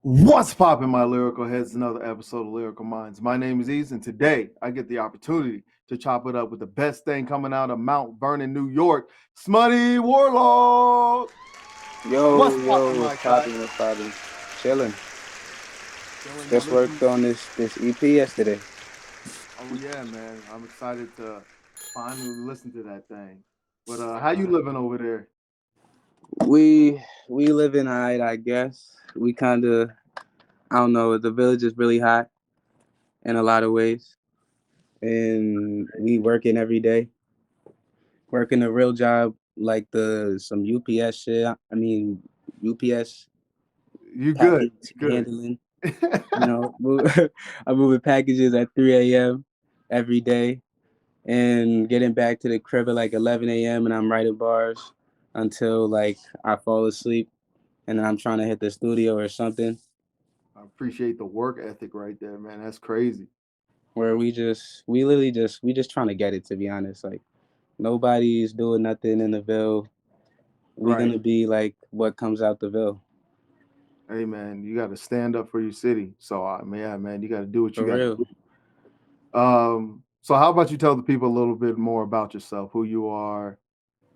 What's poppin', my lyrical heads? Another episode of Lyrical Minds. My name is Ease, and today I get the opportunity to chop it up with the best thing coming out of Mount Vernon, New York, Smutty Warhol. What's poppin', What's my guy? poppin', what's poppin'? Chilling. Chilling, you Just listen. worked on this EP yesterday. Oh yeah, man. I'm excited to finally listen to that thing. But how you living over there? We live in Hyde, I guess. We kinda I don't know, the village is really hot in a lot of ways. And we working every day. Working a real job like the some UPS shit. I mean UPS You good? package Good. handling. You know, I'm moving packages at 3 a.m. every day and getting back to the crib at like 11 a.m. and I'm writing bars until like I fall asleep and then I'm trying to hit the studio or something I appreciate the work ethic right there, man. That's crazy. where we literally just trying to get it, to be honest. Like nobody's doing nothing in the Ville. We Right. gonna be like what comes out the Ville. Hey man, you got to stand up for your city. So yeah, man, you got to do what you For got to real. do. So how about you tell the people a little bit more about yourself, who you are,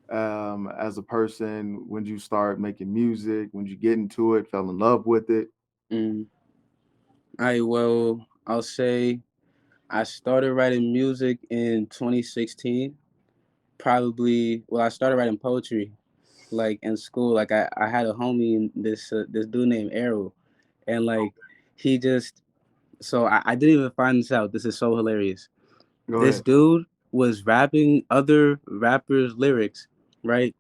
as a person, when you start making music, when you get into it, fell in love with it. Mm. I'll say I started writing music in 2016. Probably, well, I started writing poetry like in school. Like I had a homie, this dude named Errol, and like he just so I didn't even find this out. This is so hilarious. Go This ahead. dude was rapping other rappers' lyrics, right?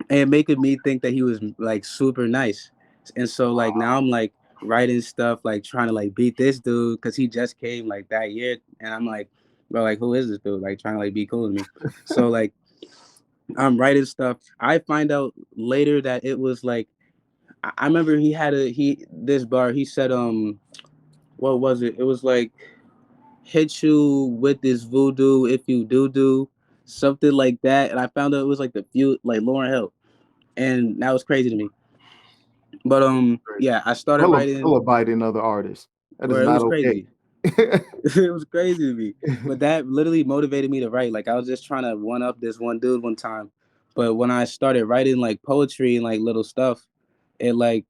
And making me think that he was like super nice. And so like now I'm like writing stuff like trying to like beat this dude because he just came like that year, and I'm like, bro, like who is this dude? Like trying to like be cool with me. So like I'm writing stuff. I find out later that it was like I remember he had he this bar. He said what was it? It was like hit you with this voodoo if you do something like that. And I found out it was like the few like Lauren Hill, and that was crazy to me. But Crazy. yeah, I started Hella writing biting other artists. That is where it not was okay. crazy. It was crazy to me. But that literally motivated me to write. Like I was just trying to one up this one dude one time. But when I started writing like poetry and like little stuff, it like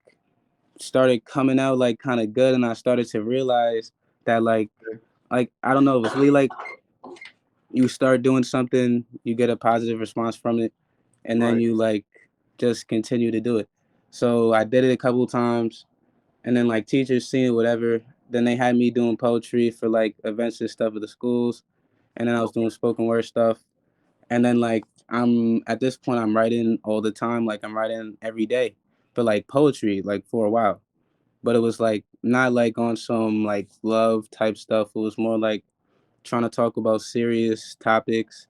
started coming out like kind of good, and I started to realize that like I don't know, it's really like you start doing something, you get a positive response from it, and then Right. you like just continue to do it. So I did it a couple times, and then like teachers seeing whatever, then they had me doing poetry for like events and stuff at the schools, and then I was doing spoken word stuff, and then like I'm at this point I'm writing all the time, like I'm writing every day, but like poetry like for a while, but it was like not like on some like love type stuff. It was more like trying to talk about serious topics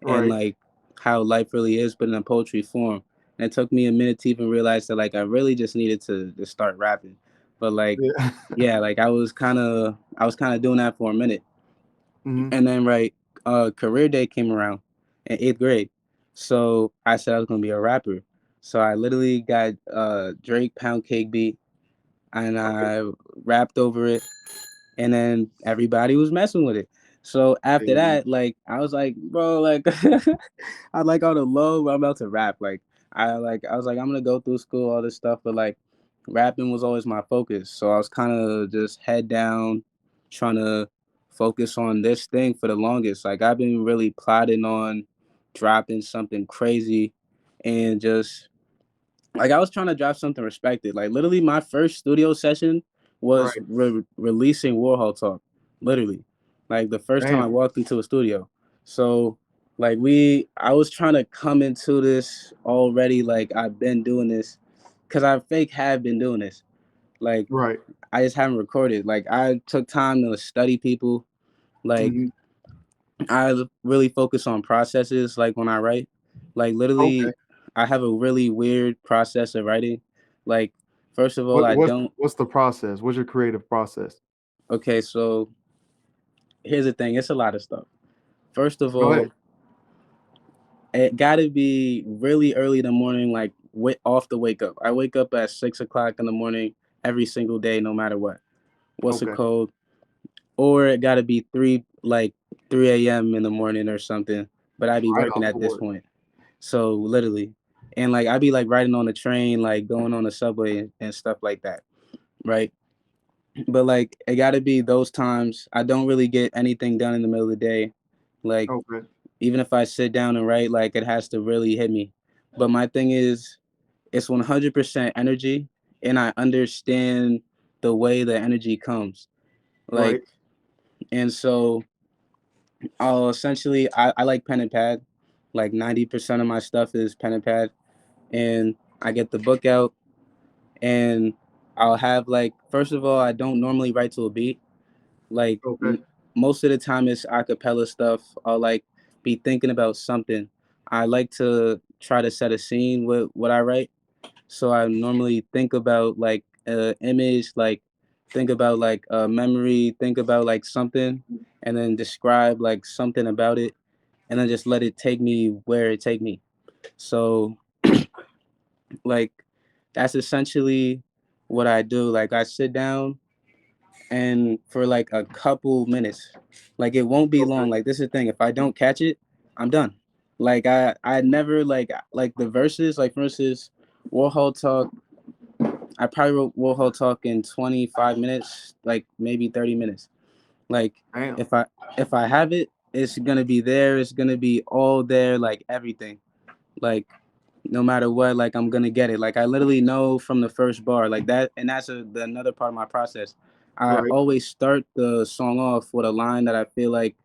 and Right. like how life really is, but in a poetry form. And it took me a minute to even realize that like I really just needed to just start rapping. But like, Yeah. yeah, like I was kind of doing that for a minute, Hmm. and then right, career day came around in eighth grade, so I said I was gonna be a rapper. So I literally got Drake Pound Cake beat, and Okay. I rapped over it, and then everybody was messing with it. So after Hey, that, like I was like, bro, like I like on the low, but I'm about to rap. I was like, I'm gonna go through school, all this stuff, but like rapping was always my focus. So I was kind of just head down, trying to focus on this thing for the longest. Like I've been really plotting on dropping something crazy, and just like I was trying to drop something respected. Like literally, my first studio session was right. releasing Warhol Talk. Literally, like the first time I Damn. walked into a studio. So like I was trying to come into this already. Like I've been doing this because I fake have been doing this. Like Right. I just haven't recorded. Like I took time to study people. Like Hmm. I really focus on processes. Like when I write, like Okay. literally, I have a really weird process of writing. Like first of all, What I what's don't. what's the process? What's your creative process? Okay, so here's the thing. It's a lot of stuff. First of Go ahead. all, it got to be really early in the morning, like off the wake up. I wake up at 6 o'clock in the morning, every single day, no matter what. What's it Okay. called? Or it got to be 3 a.m. in the morning or something. But I'd be Right working off at the this work. point. So literally, and like I'd be like riding on the train, like going on the subway and stuff like that, right? But like it got to be those times I don't really get anything done in the middle of the day. Like Okay. even if I sit down and write, like it has to really hit me. But my thing is, it's 100% energy, and I understand the way the energy comes. Like, Right. and so I'll essentially, I like pen and pad. Like 90% of my stuff is pen and pad, and I get the book out, and I'll have like, first of all, I don't normally write to a beat. Like Okay. most of the time it's a cappella stuff. I'll like be thinking about something. I like to try to set a scene with what I write. So I normally think about like a image, like think about like a memory, think about like something, and then describe like something about it, and then just let it take me where it take me. So like that's essentially what I do. Like I sit down and for like a couple minutes, like it won't be long. Okay. Like this is the thing. If I don't catch it, I'm done. Like I never like the verses. Like for instance, Warhol Talk. I probably wrote Warhol Talk in 25 minutes, like maybe 30 minutes. Like Damn. if I if I have it, it's gonna be there. It's gonna be all there, like everything. Like no matter what, like I'm gonna get it. Like I literally know from the first bar, like that, and that's another part of my process. I Right. always start the song off with a line that I feel like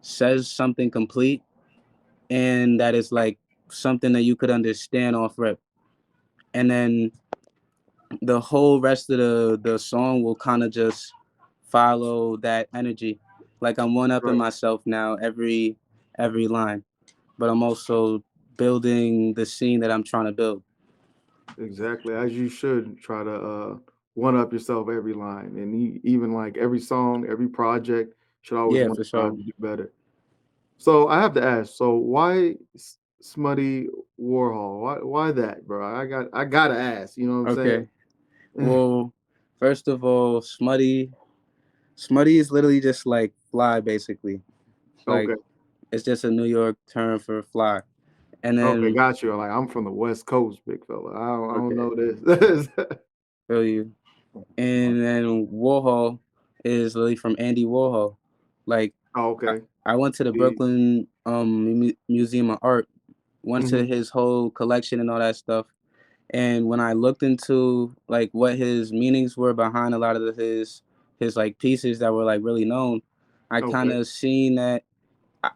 says something complete, and that is like something that you could understand off rip, and then the whole rest of the song will kind of just follow that energy. Like I'm one upping Right. myself now every line, but I'm also building the scene that I'm trying to build. Exactly. As you should try to one up yourself every line, and even like every song, every project should always Yeah, want for to strive sure. to do better. So I have to ask. So why Smutty Warhol? Why that, bro? I gotta ask. You know what I'm saying? Okay. Well, first of all, smutty is literally just like fly basically. Like Okay. it's just a New York term for fly. And Okay. then Got you. Like I'm from the West Coast, big fella. I don't okay, know this. feel you. And then Warhol is literally from Andy Warhol. Like Oh, I, okay. I went to the The Brooklyn Museum of Art, went to hmm his whole collection and all that stuff. And when I looked into like what his meanings were behind a lot of his like pieces that were like really known, I kind Okay. of seen that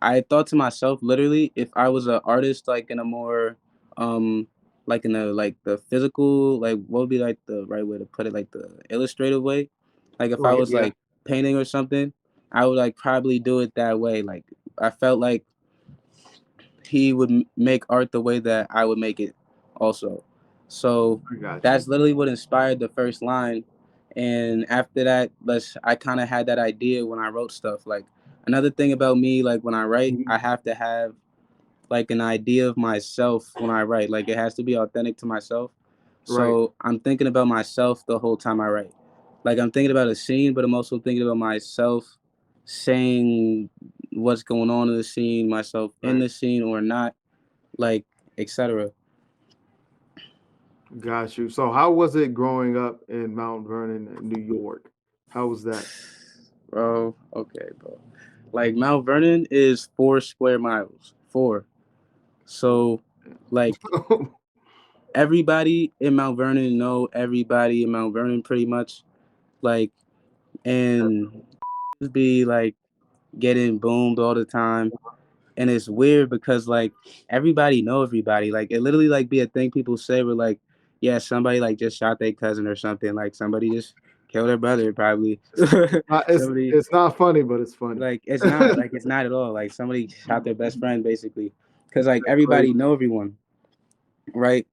I thought to myself literally if I was an artist like in a more um like in the like the physical like what would be like the right way to put it like the illustrative way, like if I Right. was Yeah. like painting or something, I would like probably do it that way. Like I felt like he would make art the way that I would make it also. So I got you. that's literally what inspired the first line. And after that, I kind of had that idea when I wrote stuff. Like another thing about me, like when I write, Mhm. I have to have like an idea of myself when I write. Like it has to be authentic to myself. Right. So I'm thinking about myself the whole time I write. Like I'm thinking about a scene, but I'm also thinking about myself saying what's going on in the scene, myself in Right. the scene or not, like etc. Got you. So how was it growing up in Mount Vernon, New York? How was that? Bro, okay, bro. Like Mount Vernon is 4 square miles. Four. Oh, So like damn. everybody in Mount Vernon know everybody in Mount Vernon pretty much. Like and just be like getting boomed all the time. And it's weird because like everybody know everybody. Like it literally like be a thing people say where like, yeah, somebody like just shot their cousin or something. Like somebody just killed their brother probably. Somebody It's not funny, but it's funny. like That's it's not at all. Like somebody shot their best friend basically. Cause like crazy. everybody know everyone, right?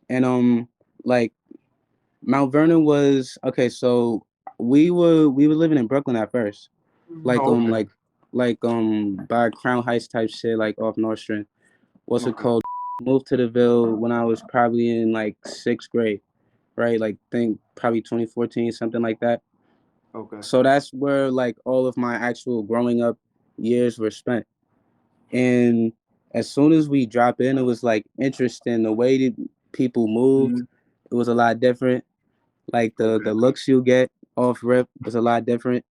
And like Mount Vernon was okay, so we were living in Brooklyn at first. Like Oh, okay. by Crown Heights type shit, like off North Strand. What's it Okay. called? Moved to the Ville when I was probably in like 6th grade, right? Like think probably 2014, something like that. Okay. So that's where like all of my actual growing up years were spent. And as soon as we drop in, it was like interesting the way that people moved. Mhm. It was a lot different. Like the Okay. looks you get off rip was a lot different.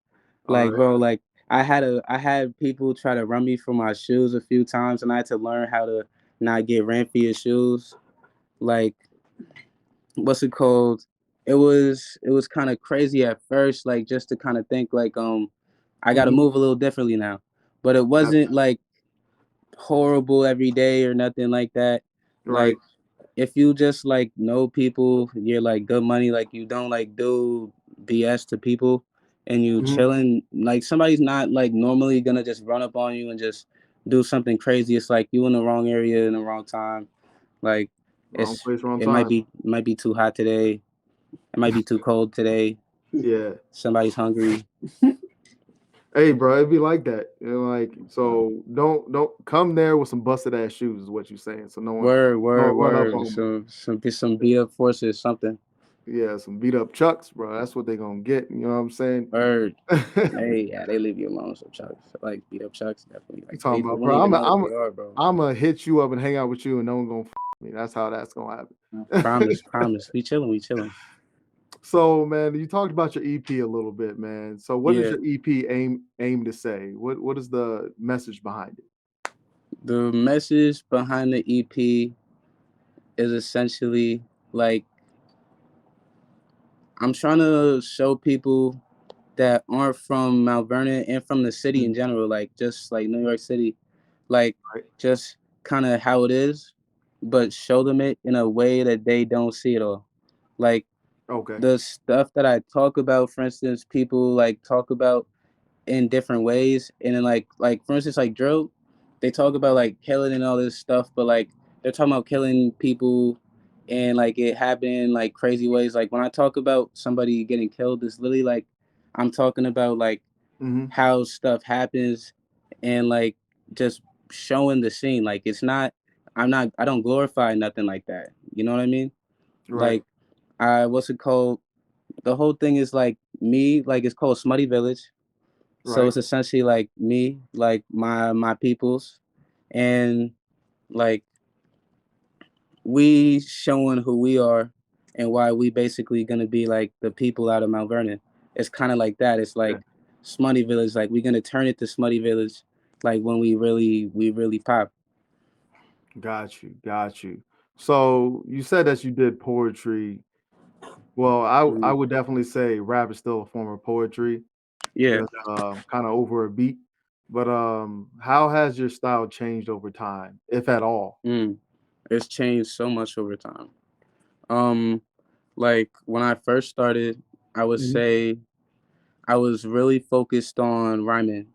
All Like right. bro, like I had people try to run me for my shoes a few times, and I had to learn how to not get ran for your shoes. Like what's it called? It was kind of crazy at first, like just to kind of think like I got to Mhm. move a little differently now, but it wasn't Gotcha. like horrible every day or nothing like that. Right. Like if you just like know people, you're like good money, like you don't like do BS to people and you Mhm. chilling, like somebody's not like normally gonna just run up on you and just do something crazy. It's like you in the wrong area in the wrong time. Like Wrong place, wrong it might time. be too hot today. It might be too cold today. Yeah. Somebody's hungry. Hey, bro, it'd be like that. You know, like so. Don't come there with some busted ass shoes. Is what you saying? So no one Word, don't word, run up word. on me. Some beat up forces, something. Yeah, some beat up chucks, bro. That's what they gonna get. You know what I'm saying? Word. They leave you alone. So Chucks, like beat up Chucks, definitely. You Like talking they about, won't bro? even know what they are, bro. I'm gonna hit you up and hang out with you, and no one gonna me. That's how that's gonna happen. Promise, promise. We chilling, we chilling. So, man, you talked about your EP a little bit, man. So, what does Yeah. your EP aim to say? What is the message behind it? The message behind the EP is essentially like I'm trying to show people that aren't from Mount Vernon and from the city in Mhm. general, like just like New York City, like Right. just kind of how it is, but show them it in a way that they don't see it all. Like Okay. the stuff that I talk about, for instance, people like talk about in different ways, and then like for instance, like drill, they talk about like killing and all this stuff, but like they're talking about killing people and like it happened like crazy ways. Like when I talk about somebody getting killed, it's literally like I'm talking about like Hmm. how stuff happens and like just showing the scene. Like it's not I don't glorify nothing like that. You know what I mean? Right. Like I what's it called? The whole thing is like me, like it's called Smutty Village. So Right. it's essentially like me, like my peoples, and like we showing who we are and why we basically gonna be like the people out of Mount Vernon. It's kind of like that. It's Yeah. like Smutty Village. Like we're gonna turn it to Smutty Village, like when we really pop. Got you. Got you. So, you said that you did poetry. Well, I Mm. would definitely say rap is still a form of poetry, Yeah. just kind of over a beat. But how has your style changed over time, if at all? Mm. It's changed so much over time. Um, like when I first started, I would Mhm. say I was really focused on rhyming.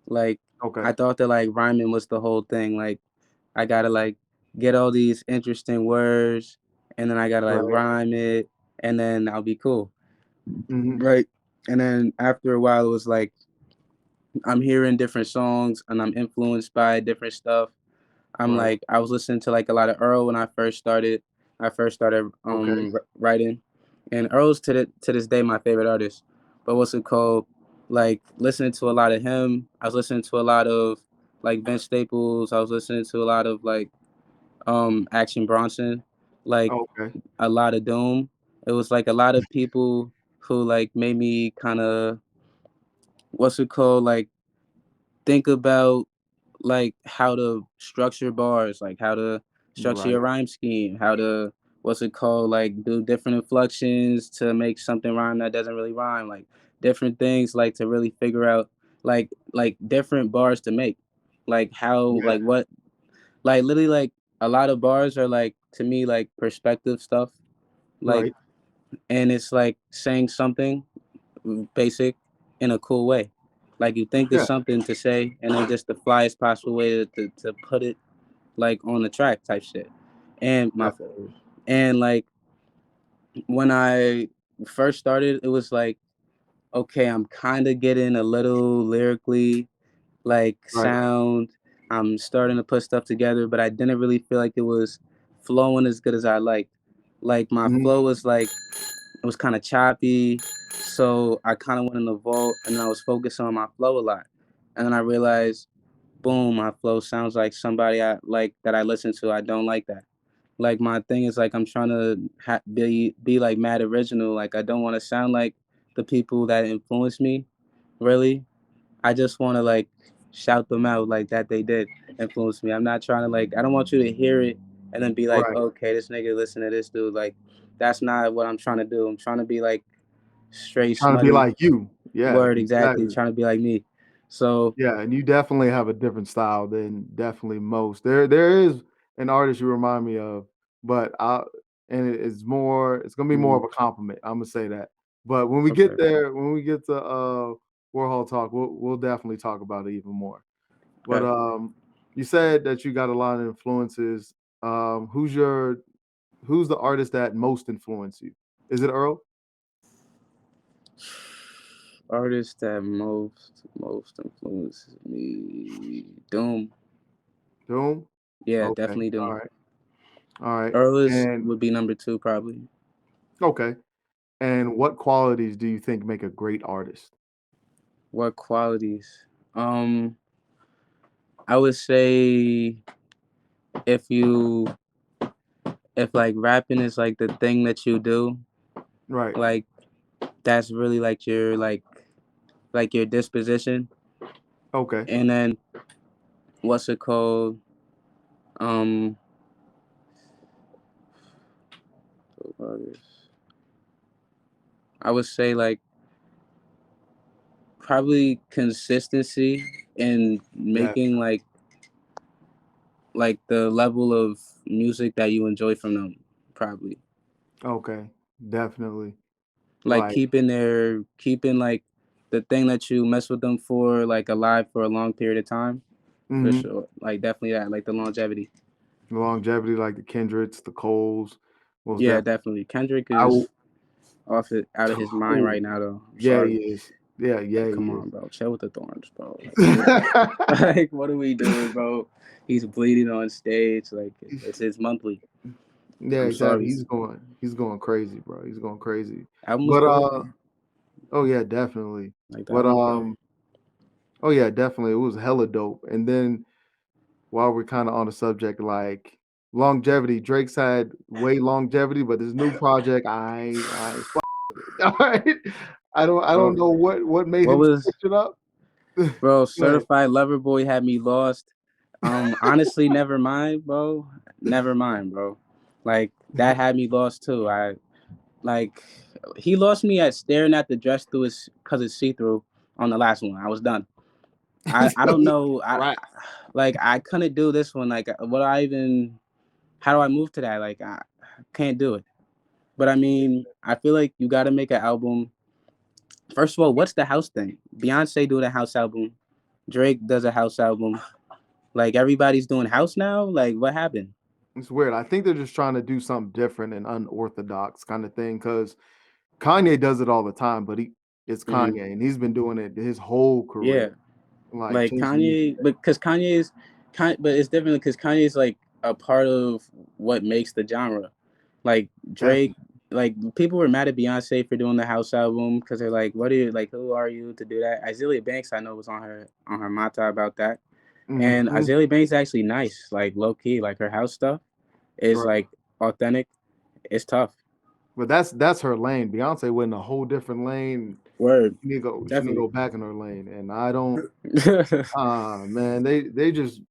Like Okay. I thought that like rhyming was the whole thing. Like I gotta like get all these interesting words and then I gotta like Right. rhyme it and then I'll be cool. Hmm. Right. And then after a while it was like I'm hearing different songs and I'm influenced by different stuff. I'm Right. like I was listening to like a lot of Earl when I first started. I first started Okay. writing, and Earl's to this day my favorite artist. But what's it called? Like listening to a lot of him. I was listening to a lot of like Vince Staples. I was listening to a lot of like Action Bronson, like Okay. a lot of Doom. It was like a lot of people who like made me kind of what's it called like think about like how to structure bars, like how to structure Right. your rhyme scheme, how to what's it called, like do different inflections to make something rhyme that doesn't really rhyme, like different things, like to really figure out like different bars to make, like how Yeah. like what like literally like a lot of bars are like to me like perspective stuff, like Right. and it's like saying something basic in a cool way. Like you think of Yeah. something to say, and then just the flyest possible way to put it like on the track type shit. And my fault. Definitely. And like when I first started, it was like, okay, I'm kind of getting a little lyrically like Right. sound. I'm starting to put stuff together, but I didn't really feel like it was flowing as good as I liked. Like my Mhm. flow was like it was kind of choppy. So I kind of went in the vault and then I was focused on my flow a lot. And then I realized, boom, my flow sounds like somebody I like that I listen to. I don't like that. Like my thing is like I'm trying to be like mad original. Like I don't want to sound like the people that influenced me. Really, I just want to like shout them out like that they did influence me. I'm not trying to like I don't want you to hear it and then be like, Right. okay, this nigga listen to this dude. Like that's not what I'm trying to do. I'm trying to be like straight Trying to be smutty like you. Yeah, word exactly. exactly. Trying to be like me. So Yeah, and you definitely have a different style than definitely most. There is an artist you remind me of, but I and it's gonna be more mm, of a compliment. I'm gonna say that. But when we get okay, there, when we get to Warhol Talk, we'll definitely talk about it even more. But okay. you said that you got a lot of influences. Um, who's your who's the artist that most influenced you? Is it Earl? Artist that most influences me. Doom. Doom? Yeah, Okay. definitely All Doom. right. All right. Earl is And would be number two probably. okay. And what qualities do you think make a great artist? What qualities? Um, I would say if you if like rapping is like the thing that you do, Right. like that's really like your disposition. Okay. And then what's it called? Um, I would say like probably consistency in Yeah. making like the level of music that you enjoy from them. Probably Okay. Definitely. like Like, keeping like the thing that you mess with them for like alive for a long period of time. For mhm, sure. Like definitely that, like the longevity. the longevity, like the Kendricks, the Coles, most Yeah, definitely. definitely. Kendrick I will, is out of his mind ooh, right now though. I'm yeah, he sorry. is. Yeah, yeah, Like, he come is. on, bro. Chill with the thorns, bro. Like, chill. Like, what are we doing, bro? He's bleeding on stage. Like, it's his monthly. Yeah, I'm exactly. sorry. He's going crazy, bro. He's going crazy. Album was But dope though. oh yeah, definitely. Like the But album was dope. oh yeah, definitely. It was hella dope. And then while we're kind of on the subject, like longevity, Drake's had way longevity, but this new project, I all right. I don't Bro, know what made what him was switch it up. bro? But Certified Lover Boy had me lost. Honestly, never mind, bro. Never mind, bro. Like that had me lost too. I like he lost me at staring at the dress through his because it's see through on the last one. I was done. I don't know. right. I couldn't do this one. Like what I even how do I move to that? Like I can't do it. But I mean, I feel like you got to make an album. First of all, what's the house thing? Beyonce doing a house album. Drake does a house album. Like everybody's doing house now. Like what happened? It's weird. I think they're just trying to do something different and unorthodox kind of thing because Kanye does it all the time, but it's Hmm. Kanye and he's been doing it his whole career, Yeah, like like changing music. Kanye, because Kanye's but it's different because Kanye's like a part of what makes the genre. Like Drake, Definitely. like people were mad at Beyonce for doing the house album because they're like, "What are you like? Who are you to do that?" Azealia Banks, I know, was on her mata about that, and Mhm. Azealia Banks is actually nice, like low key, like her house stuff is Right. like authentic. It's tough. But that's her lane. Beyonce went in a whole different lane. Word, She need to definitely. go back in her lane. And I don't man, they just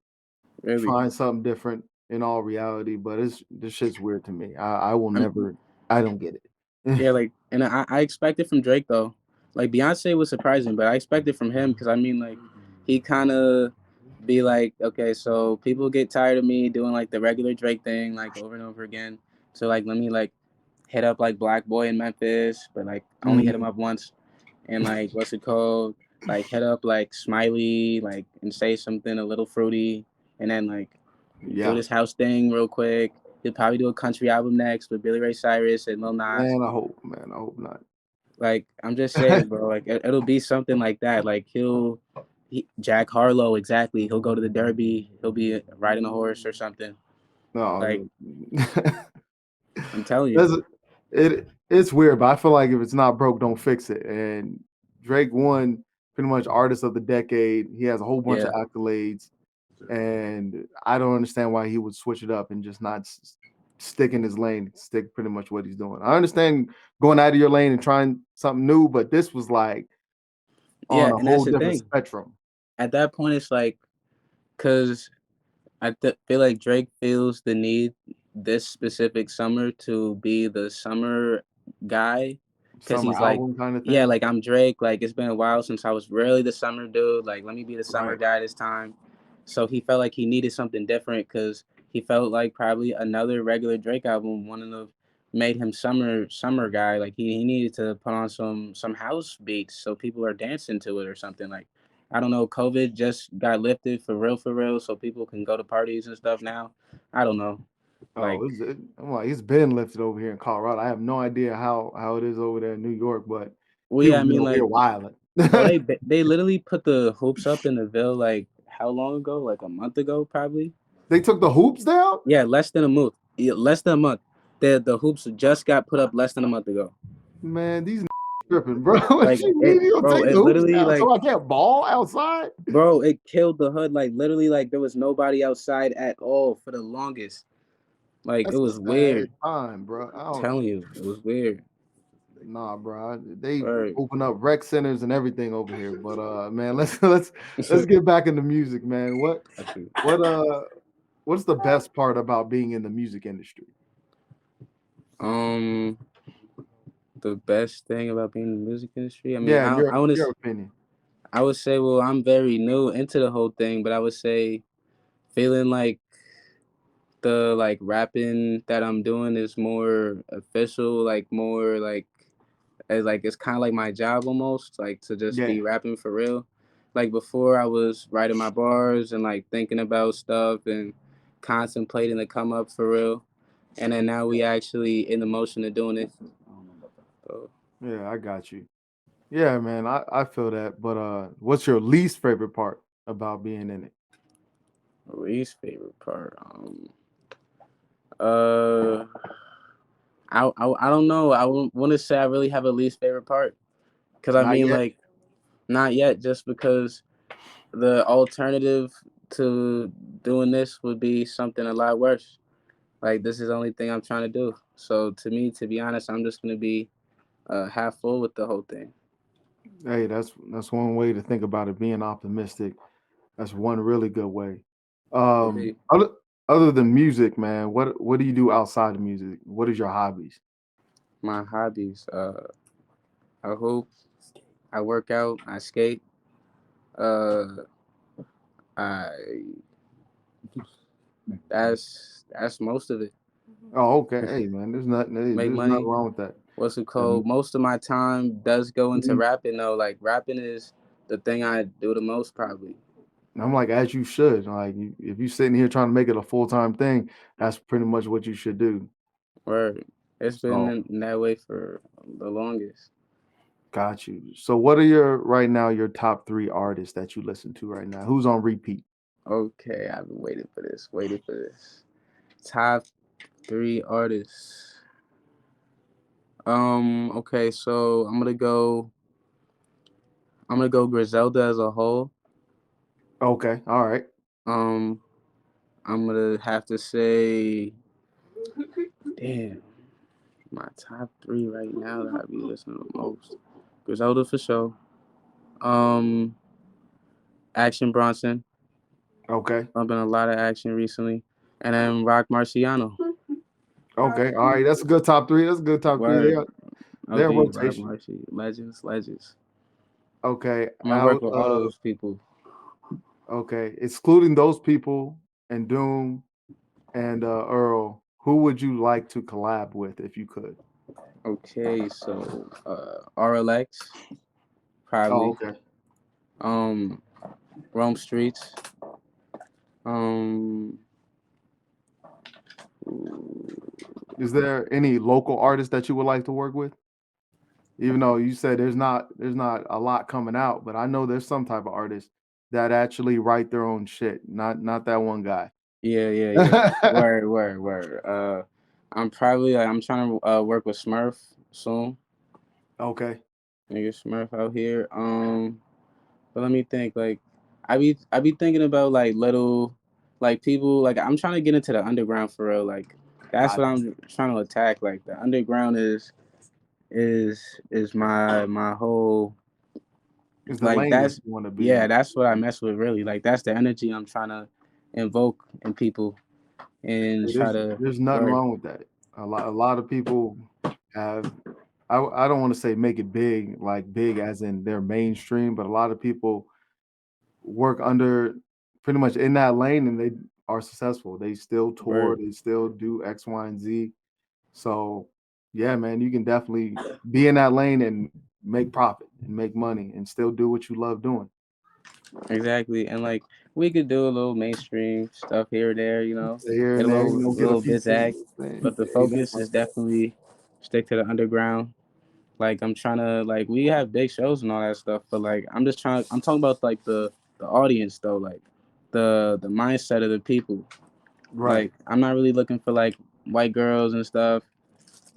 Really, trying something different in all reality, but it's this shit's weird to me. I will I'm never I don't get it. yeah, like, and I expected from Drake though. Like Beyonce was surprising, but I expected from him because I mean, like, he kind of be like, okay, so people get tired of me doing like the regular Drake thing, like over and over again. So like, let me like hit up like Black Boy in Memphis, but like I only hit him Mhm. up once, and like what's it called? Like hit up like Smiley, like and say something a little fruity, and then like do Yeah. this house thing real quick. He'll probably do a country album next with Billy Ray Cyrus and Lil Nas. Man, I hope not. Like I'm just saying, bro. Like it'll be something like that. Like Jack Harlow, exactly. He'll go to the Derby. He'll be riding a horse or something. Like No. I'm telling you. There's it's weird, but I feel like if it's not broke, don't fix it. And Drake won pretty much artist of the decade. He has a whole bunch of Yeah, accolades, and I don't understand why he would switch it up and just not stick in his lane, stick pretty much what he's doing. I understand going out of your lane and trying something new, but this was like on yeah, a and that's whole the different thing. spectrum. At that point, it's like, cause feel like Drake feels the need this specific summer to be the summer guy, cause Summer he's like, album kind of yeah, thing. like I'm Drake. Like it's been a while since I was really the summer dude. Like let me be the summer Right. guy this time. So he felt like he needed something different, cause he felt like probably another regular Drake album wouldn't have made him summer guy. Like he needed to put on some house beats so people are dancing to it or something. Like I don't know, COVID just got lifted for real, so people can go to parties and stuff now. I don't know. Like, Oh, I'm like, it's been lifted over here in Colorado. I have no idea how it is over there in New York, but well, yeah, people I been mean, over here like, wilding. bro, they literally put the hoops up in the Ville like how long ago? Like a month ago, probably. They took the hoops down? Yeah, less than a month. Yeah, less than a month. The hoops just got put up less than a month ago. Man, these tripping, bro. What Like you it, mean you gonna bro. take the It hoops literally down like, so I can't ball outside? bro, it killed the hood. Like literally, like there was nobody outside at all for the longest. Like it That's a was sad weird. time, bro. I I'm don't telling you, it was weird. Nah, bro. They Right. open up rec centers and everything over here. But man, let's get back into music, man. What what's the best part about being in the music industry? um, the best thing about being in the music industry. I mean, Yeah, in I want to. your opinion. I would say, well, I'm very new into the whole thing, but I would say feeling like the like rapping that I'm doing is more official, like more like as like it's kind of like my job almost, like to just Yeah. be rapping for real. Like before, I was writing my bars and like thinking about stuff and contemplating to come up for real, and then now we actually in the motion of doing it. So, Yeah, I got you. Yeah, man, I feel that. But what's your least favorite part about being in it? least favorite part. Uh, I don't know. I want to say I really have a least favorite part because I Not mean yet. like not yet, just because the alternative to doing this would be something a lot worse. Like this is the only thing I'm trying to do. So to me, to be honest, I'm just gonna be half full with the whole thing. Hey, that's one way to think about it, being optimistic. That's one really good way. Really, Other other than music, man, what do you do outside of music? What is your hobbies? my hobbies. I hoop, I work out, I skate. Uh, I that's most of it. Oh, okay. Hey, man, Make there's nothing money. wrong with that. What's it Um, called? Most of my time does go into mhm. rapping though. Like rapping is the thing I do the most probably. I'm like, as you should. Like, if you're sitting here trying to make it a full time thing, that's pretty much what you should do. Word. It's been So, in that way for the longest. got you. So, what are your right now your top three artists that you listen to right now? Who's on repeat? Okay, I've been waiting for this. Waiting for this. Top three artists. Okay, so I'm gonna go Griselda as a whole. Okay, all right. Um, I'm gonna have to say, damn, my top three right now that I be listening to the most. Griselda for sure. Um, Action Bronson. Okay, Bumping a lot of action recently, and then Rock Marciano. okay, all right. That's a good top three. That's a good top three. Word. They're in OG Rock rotation. Marcy. Legends, legends. Okay, I'm gonna work out with all those people. okay, excluding those people and Doom and Earl, who would you like to collab with if you could? Okay, so RLX, Oh, probably. okay. Um, Rome Streets. Um, Is there any local artists that you would like to work with? Even though you said there's not a lot coming out, but I know there's some type of artists that actually write their own shit. Not that one guy. yeah. Word. I'm probably like I'm trying to work with Smurf soon. Okay. Nigga Smurf out here. But let me think. Like, I be thinking about like little, like people. Like I'm trying to get into the underground for real. Like that's Got what I'm trying to attack. Like the underground is my whole Is the like lane that that's you want to be yeah, in. that's what I mess with really. Like that's the energy I'm trying to invoke in people and Hey, try to there's nothing work. wrong with that. A lot of people have I don't want to say make it big, like big as in they're mainstream, but a lot of people work under pretty much in that lane and they are successful. They still tour, Word. they still do X, Y, and Z. So yeah, man, you can definitely be in that lane and make profit and make money and still do what you love doing. Exactly. And like we could do a little mainstream stuff here or there, Here get a and there, get a little few bit act. singles, man. But the Hey, focus is definitely stick to the underground. Like I'm trying to like we have big shows and all that stuff, but like I'm talking about like the audience though, like the mindset of the people. right. Like I'm not really looking for like white girls and stuff.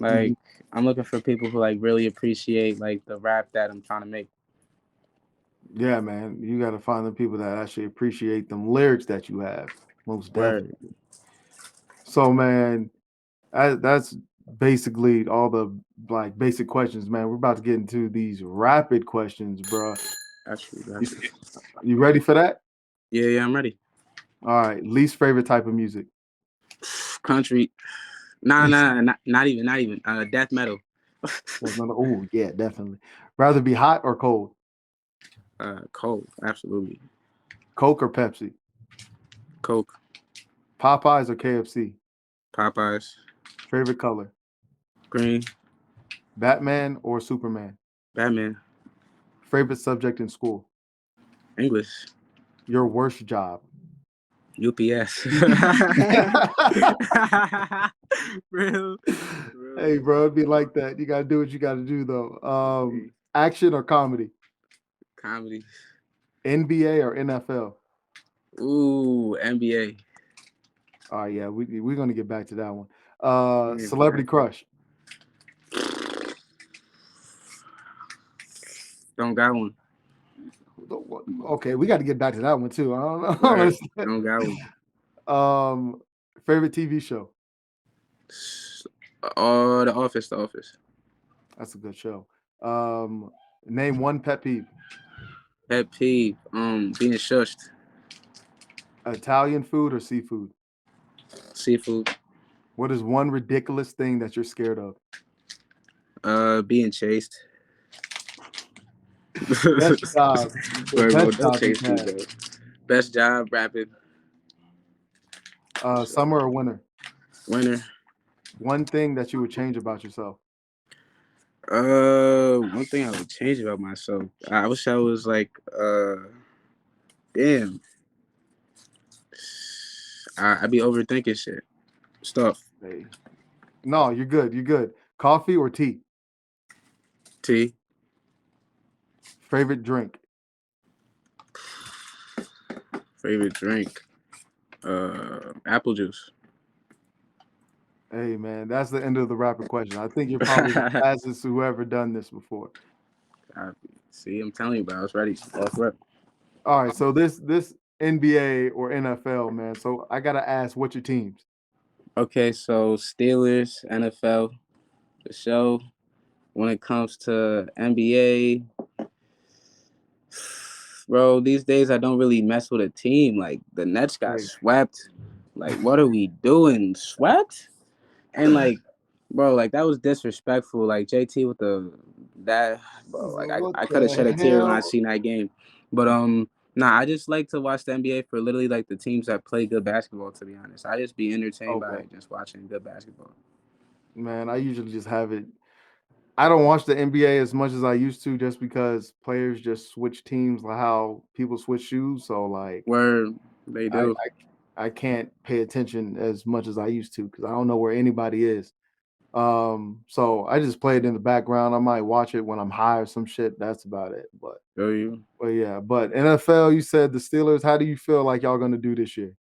Mhm. Like I'm looking for people who like really appreciate like the rap that I'm trying to make. Yeah, man, you got to find the people that actually appreciate them lyrics that you have, most Word. definitely. So, man, that's basically all the like basic questions, man. We're about to get into these rapid questions, bro. Actually, You, that's you ready for that? yeah, yeah, I'm ready. All right. Least favorite type of music. Country. Nah, nah, not even. Death metal. Oh, yeah, definitely. Rather be hot or cold? Cold. Absolutely. Coke or Pepsi? Coke. Popeyes or KFC? Popeyes. Favorite color? Green. Batman or Superman? Batman. Favorite subject in school? English. Your worst job? UPS. Real. Hey, Real. bro, it'd be like that. You gotta do what you gotta do, though. Okay. Action or comedy? Comedy. NBA or NFL? Ooh, NBA. Oh yeah, we're gonna get back to that one. Yeah, Celebrity crush. don't got one. Okay, we got to get back to that one too. I don't know. I don't Word. understand. Don't got one. Favorite TV show. Oh, The Office. The Office. That's a good show. Um, Name one pet peeve. Pet peeve. Being shushed. Italian food or seafood. Seafood. What is one ridiculous thing that you're scared of? Being chased. Best job. The Bro, best don't job you've chase me, had. bro. Best job, rapid. For sure. Summer or winter. Winner. One thing that you would change about yourself. One thing I would change about myself. I wish I was like, damn. I be overthinking shit. Stuff. Hey. No, you're good. You're good. Coffee or tea. Tea. Favorite drink. Favorite drink. Apple juice. Hey man, that's the end of the rapid question. I think you're probably the fastest who ever done this before. I, see, I'm telling you, bro. I was ready. Off rep. All right, so this NBA or NFL, man. So I gotta ask, what's your teams? Okay, so Steelers, NFL, the show. When it comes to NBA, bro, these days I don't really mess with a team. Like the Nets got Hey, swept. Like, what are we doing? Swept? And like, bro, like that was disrespectful. Like JT with the that, bro. Like what I could have shed the a tear when I hell? seen that game. But nah, I just like to watch the NBA for literally like the teams that play good basketball. To be honest, I just be entertained Okay, by just watching good basketball. man. I usually just have it. I don't watch the NBA as much as I used to, just because players just switch teams, like how people switch shoes. So like, Where they I do. I can't pay attention as much as I used to because I don't know where anybody is. So I just play it in the background. I might watch it when I'm high or some shit. That's about it. Go you. But yeah, but NFL, you said the Steelers. How do you feel like y'all gonna do this year?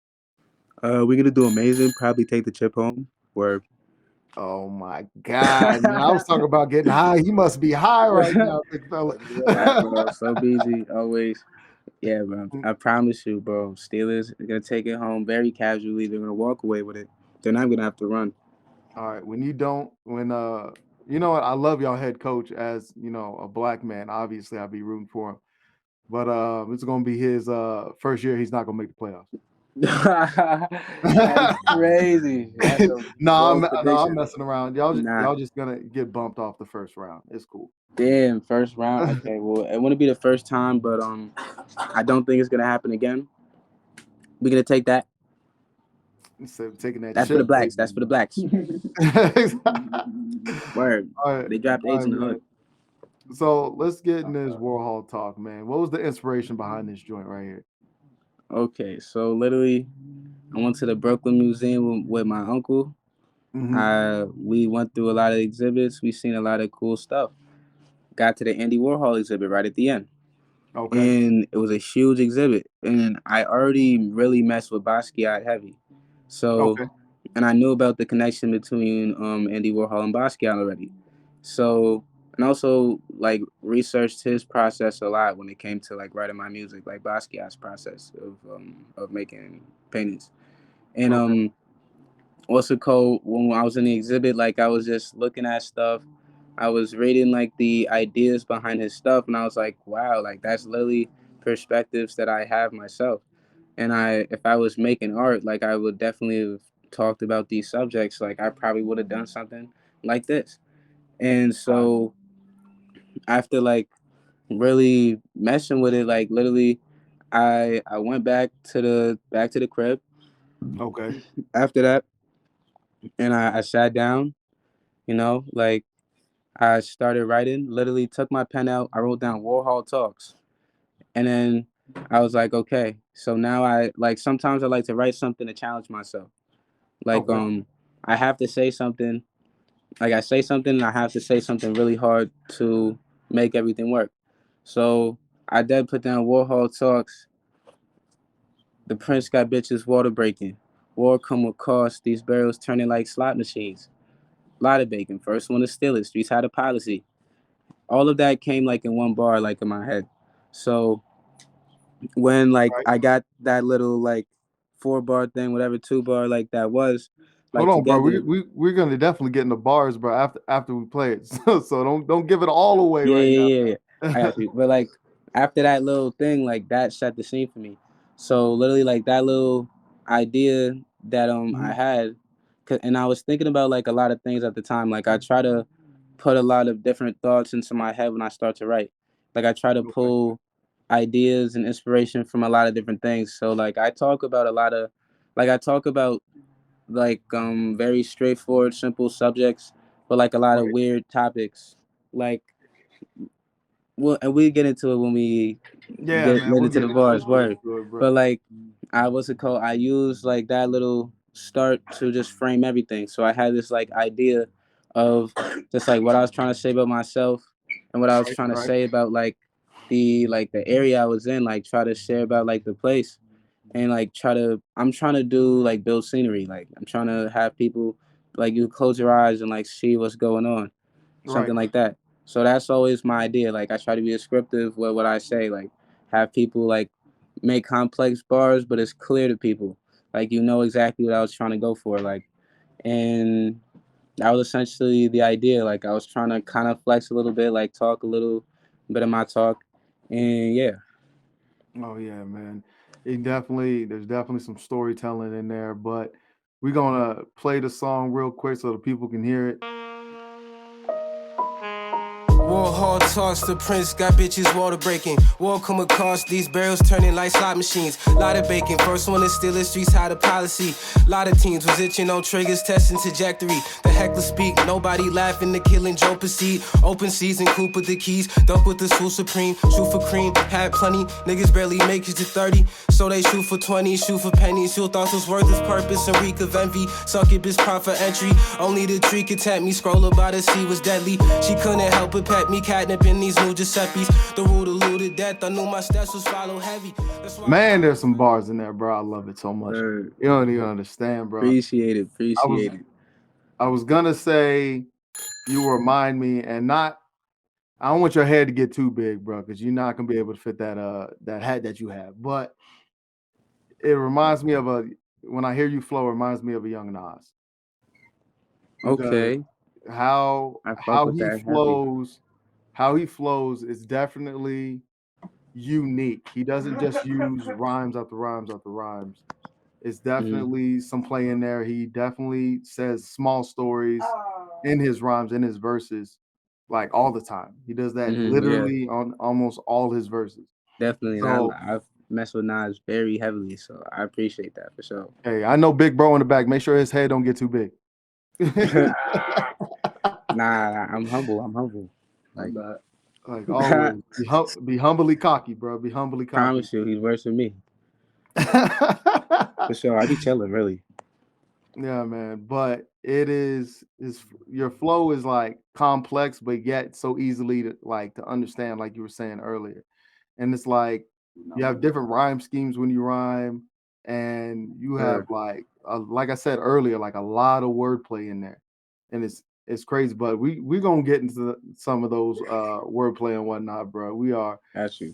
We're gonna do amazing. Probably take the chip home. Where Oh my God, man. I was talking about getting high. He must be high right now, big fella. Yeah, bro. So busy, always. Yeah, bro. I promise you, bro. Steelers are gonna take it home very casually. They're gonna walk away with it. They're not gonna have to run. All right. When you know what, I love y'all head coach as a black man. Obviously, I'll be rooting for him. But it's gonna be his first year. He's not gonna make the playoffs. That's crazy. That's a No, bold I'm prediction. messing around. Nah, Y'all just gonna get bumped off the first round. It's cool. damn. First round. Okay, well, it wouldn't be the first time, but I don't think it's gonna happen again. We're gonna take that. Instead of taking that That's for the chip, blacks. That's for the blacks. Word. all right, They dropped all AIDS right, in the man. hood. So let's get in this Warhol talk, man. What was the inspiration behind this joint right here? Okay, so literally, I went to the Brooklyn Museum with my uncle. We went through a lot of exhibits. We seen a lot of cool stuff. Got to the Andy Warhol exhibit right at the end, Okay. and it was a huge exhibit. And I already really messed with Basquiat heavy, so Okay. and I knew about the connection between Andy Warhol and Basquiat already. So and also like researched his process a lot when it came to like writing my music, like Basquiat's process of making paintings. And Okay. what's it called? When I was in the exhibit, like I was just looking at stuff. I was reading like the ideas behind his stuff, and I was like, wow, like that's literally perspectives that I have myself. And if I was making art, like I would definitely have talked about these subjects. Like I probably would have done something like this. And Right. so after like really messing with it, like literally, I went back to the crib Okay. after that, and I sat down. Like I started writing. Literally took my pen out. I wrote down Warhol Talks, and then I was like, okay. So now I like sometimes I like to write something to challenge myself. Like Okay. I have to say something. Like I say something, and I have to say something really hard to make everything work. So I did put down Warhol Talks. The Prince got bitches water breaking. War come with cost. These barrels turning like slot machines. Lot of bacon. First one to steal it. Streets had a policy. All of that came like in one bar, like in my head. So when like Right. I got that little like 4 bar thing, whatever 2 bar like that was, Hold like on, bro. We together. we we're gonna definitely get in the bars, bro. After we play it, so don't give it all away Yeah, right yeah, now. yeah, yeah. I got you. But like after that little thing, like that set the scene for me. So literally like that little idea that I Mhm. had, and I was thinking about like a lot of things at the time. Like I try to put a lot of different thoughts into my head when I start to write. Like I try to Okay. pull ideas and inspiration from a lot of different things. So like I talk about like very straightforward, simple subjects, but like a lot of Right. weird topics. Like well, and we get into it when we Yeah, get man. We'll into get the into it. bars, We'll get word. into it, bro. But like, what's it called? I use like that little start to just frame everything. So I had this like idea of just like what I was trying to say about myself and what I was Right. trying to Right. say about like the area I was in. Like try to share about like the place and like I'm trying to do like build scenery. Like I'm trying to have people like you close your eyes and like see what's going on, Right. something like that. So that's always my idea. Like I try to be descriptive with what I say. Like have people like make complex bars, but it's clear to people. Like you know exactly what I was trying to go for. Like and that was essentially the idea. Like I was trying to kind of flex a little bit, like talk a little bit of my talk, and yeah. Oh yeah, man. There's definitely some storytelling in there, but we're gonna play the song real quick so the people can hear it. Warhol talks, the Prince got bitches water breaking. War come across, these barrels turning like slot machines. Lot of bacon, first one to steal the streets, had a policy. Lot of teens was itching on triggers, testing trajectory. The heckler speak, nobody laughing, the killing Joe proceed. Open season, coupe with the keys, dump with the swoop supreme. Shoot for cream, had plenty, niggas barely make it to 30. So they shoot for 20, shoot for pennies. You thought was worth his purpose and reek of envy. Suck it, bitch, prop for entry. Only the tree could tempt me, scroll about the sea was deadly. She couldn't help but pet me, catnipping these new Giuseppes. The rule eluded death, I knew my steps was follow heavy. Man, there's some bars in there, bro. I love it so much. Word. You don't even understand, bro. Appreciate it. I was Appreciate it. I was gonna say you remind me, and not. I don't want your head to get too big, bro, because you're not gonna be able to fit that hat that you have. But it reminds me of a when I hear you flow, it reminds me of a young Nas because Okay, how I fuck how with he that heavy. flows, how he flows is definitely unique. He doesn't just use rhymes after rhymes after rhymes. It's Mm-hmm. definitely some play in there. He definitely says small stories in his rhymes, in his verses, like all the time. He does that Yeah, literally on almost all his verses. definitely. And So, I've messed with Nas very heavily, so I appreciate that for sure. hey, I know Big Bro in the back. Make sure his head don't get too big. Nah, I'm humble. I'm humble. I'm Like, not like always. Be humbly cocky, bro. Be humbly cocky. promise you, he's worse than me for sure. I be chilling, really. Yeah, man. But it is your flow is like complex, but yet so easily to understand, like you were saying earlier. And it's like you have different rhyme schemes when you rhyme, and you have Or like I said earlier, like a lot of wordplay in there, and it's crazy. But we gonna get into some of those wordplay and whatnot, bro. We are actually,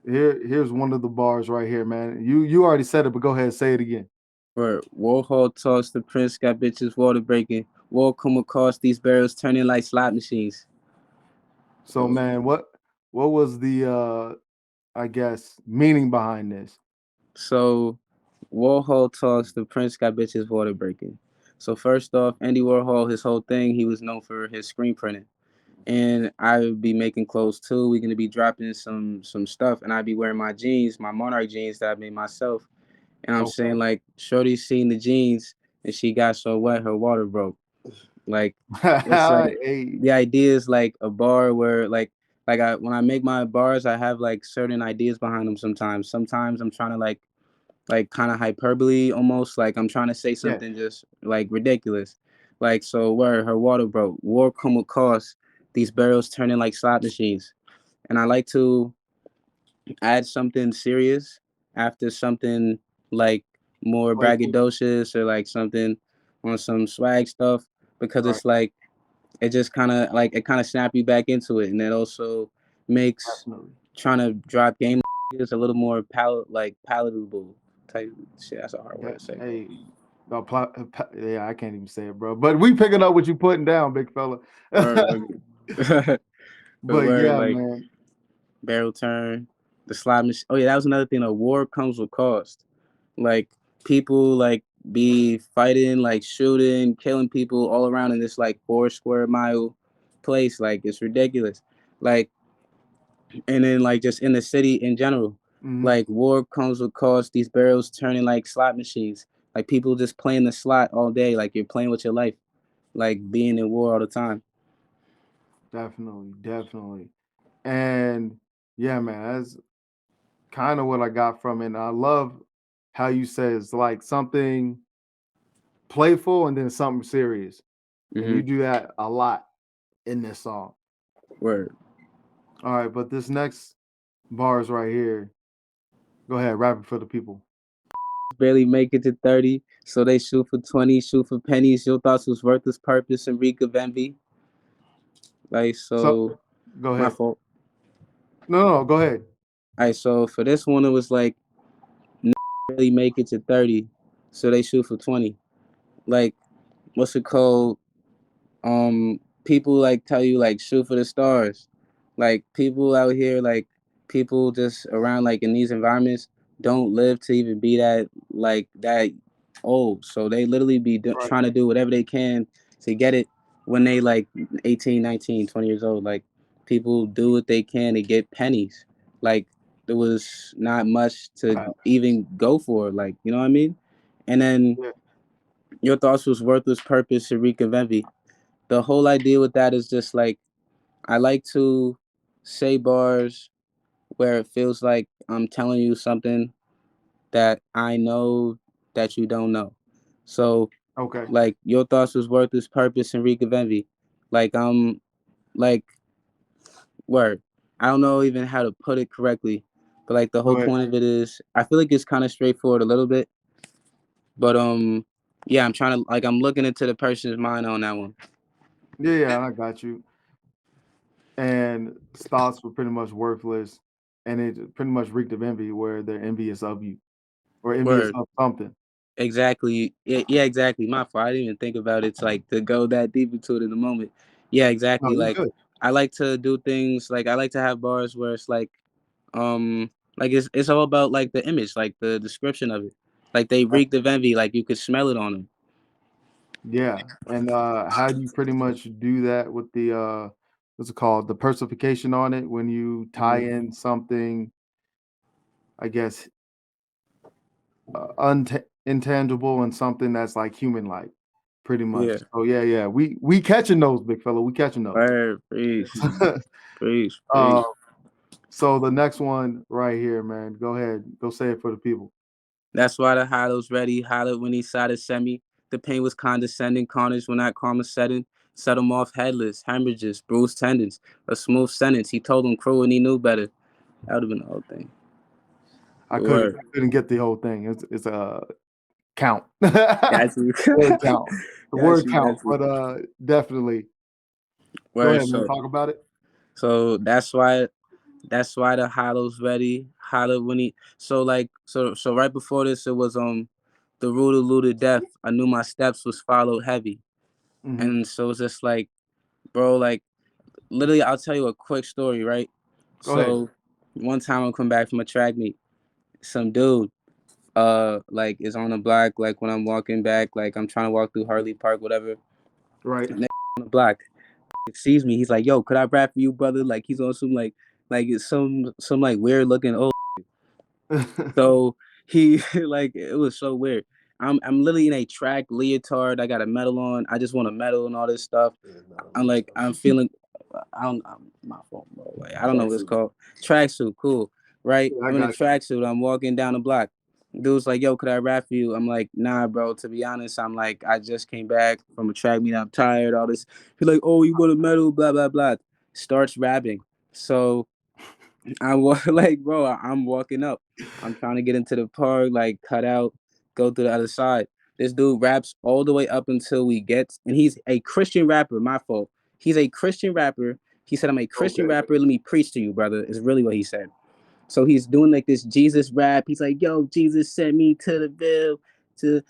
here. Here's one of the bars right here, man. You already said it, but go ahead and say it again. or Warhol talks the prince got bitches water breaking. War come across these barrels turning like slot machines. So, man, what was the I guess meaning behind this? So Warhol talks the prince got bitches water breaking. So first off, Andy Warhol, his whole thing, he was known for his screen printing. And I would be making clothes too. We're gonna be dropping some stuff, and I'd be wearing my jeans, my Monarch jeans that I made myself. And I'm Okay. saying like, Shorty seen the jeans, and she got so wet her water broke. Like, it's like Hey, the idea is like a bar where like I when I make my bars, I have like certain ideas behind them. Sometimes I'm trying to like kind of hyperbole almost, like I'm trying to say yeah, something just like ridiculous. Like, so where her water broke, war come with cause, these barrels turning like slot machines. And I like to add something serious after something like more playful. braggadocious or like something on some swag stuff, because Right. it's like it just kind of like it kind of snap you back into it, and it also makes Definitely. trying to drop game is a little more palatable type shit. That's a hard word to say, but Hey, no, yeah, I can't even say it, bro. But we picking up what you putting down, big fella. word, word. But But word yeah, like man. barrel turn, the slot machine. Oh yeah, that was another thing. A war comes with cost. Like people like be fighting, like shooting, killing people all around in this like 4 square mile place. Like it's ridiculous. Like, and then like just in the city in general, Mhm. like war comes with cost. These barrels turning like slot machines. Like people just playing the slot all day. Like you're playing with your life. Like being in war all the time. Definitely, definitely. And yeah, man, that's kind of what I got from it. And I love how you say it's like something playful and then something serious. And Mm-hmm. you do that a lot in this song. Word. All right, but this next bars right here. Go ahead, rap it for the people. Barely make it to 30, so they shoot for 20, shoot for pennies. Your thoughts was worthless purpose and reek of envy. Like, So so, go my ahead. fault. No, go ahead. All right, so for this one, it was like, barely make it to 30, so they shoot for 20. Like, what's it called? People like tell you like shoot for the stars. Like people out here, like people just around like in these environments don't live to even be that old, so they literally be Right. trying to do whatever they can to get it when they like 18, 19, 20 years old. Like people do what they can to get pennies. Like there was not much to even go for, like, you know what I mean? And then Yeah. your thoughts was worthless purpose, Sharika Venvi. The whole idea with that is just like I like to say bars where it feels like I'm telling you something that I know that you don't know. So Okay. like your thoughts was worth its purpose, Enrique Venvi. Like like word. I don't know even how to put it correctly, but like the Go whole ahead. point of it is I feel like it's kind of straightforward a little bit, but Yeah, I'm trying to like I'm looking into the person's mind on that one. Yeah, I got you. And thoughts were pretty much worthless, and it pretty much reeked of envy, where they're envious of you or envious Word. of something. Exactly. Yeah, exactly. My fault. I didn't even think about it to like to go that deep into it in the moment. Yeah, No, exactly. you're Like good. I like to do things like I like to have bars where it's like it's all about like the image, like the description of it. Like they reeked of envy, like you could smell it on them. Yeah, and how do you pretty much do that with the what's it called, the persification on it, when you tie in something, I guess, intangible and something that's like human like, pretty much. Yeah. So yeah, we catching those, big fella. We catching those. Word, peace. Peace, uh, peace. so the next one right here, man. Go ahead, go say it for the people. That's why the hollow's ready, hollered when he saw the semi. The pain was condescending, carnage when that karma setting. Set him off headless, hemorrhages, bruised tendons. A smooth sentence. He told him crew and he knew better. That would have been the whole thing. Word. I couldn't get the whole thing. It's a count. Got you. Word count. The got word you, count. got you. But definitely. Go Word. ahead, man. Talk about it. So that's why the hollow's ready. Hollow when he so right before this it was the root eluded death. I knew my steps was followed heavy. Hmm. And so it's just like, bro, like literally I'll tell you a quick story, right? Go ahead. So one time I come back from a track meet, some dude like is on the block, like when I'm walking back, like I'm trying to walk through Harley Park, whatever. Right. And on the block sees me, he's like, yo, could I rap for you, brother? Like he's on some like it's some like weird looking old. So he like it was so weird. I'm literally in a track leotard. I got a medal on. I just want a medal and all this stuff. I'm like I'm feeling. I'm my fault, bro. Like I don't know what it's called. Tracksuit, cool, right? Yeah, I I'm in a got tracksuit. I'm walking down the block. Dude's like, "Yo, could I rap for you?" I'm like, "Nah, bro. To be honest, I'm like, I just came back from a track meet. I'm tired. All this." He's like, "Oh, you want a medal?" Blah blah blah. Starts rapping. So like, bro, I'm walking up. I'm trying to get into the park, like cut out, go through the other side. This dude raps all the way up until we get, and he's a Christian rapper. My fault. He's a Christian rapper. He said, "I'm a you. Christian Okay. rapper. Let me preach to you, brother." Is really what he said. So he's doing like this Jesus rap. He's like, "Yo, Jesus sent me to the bill to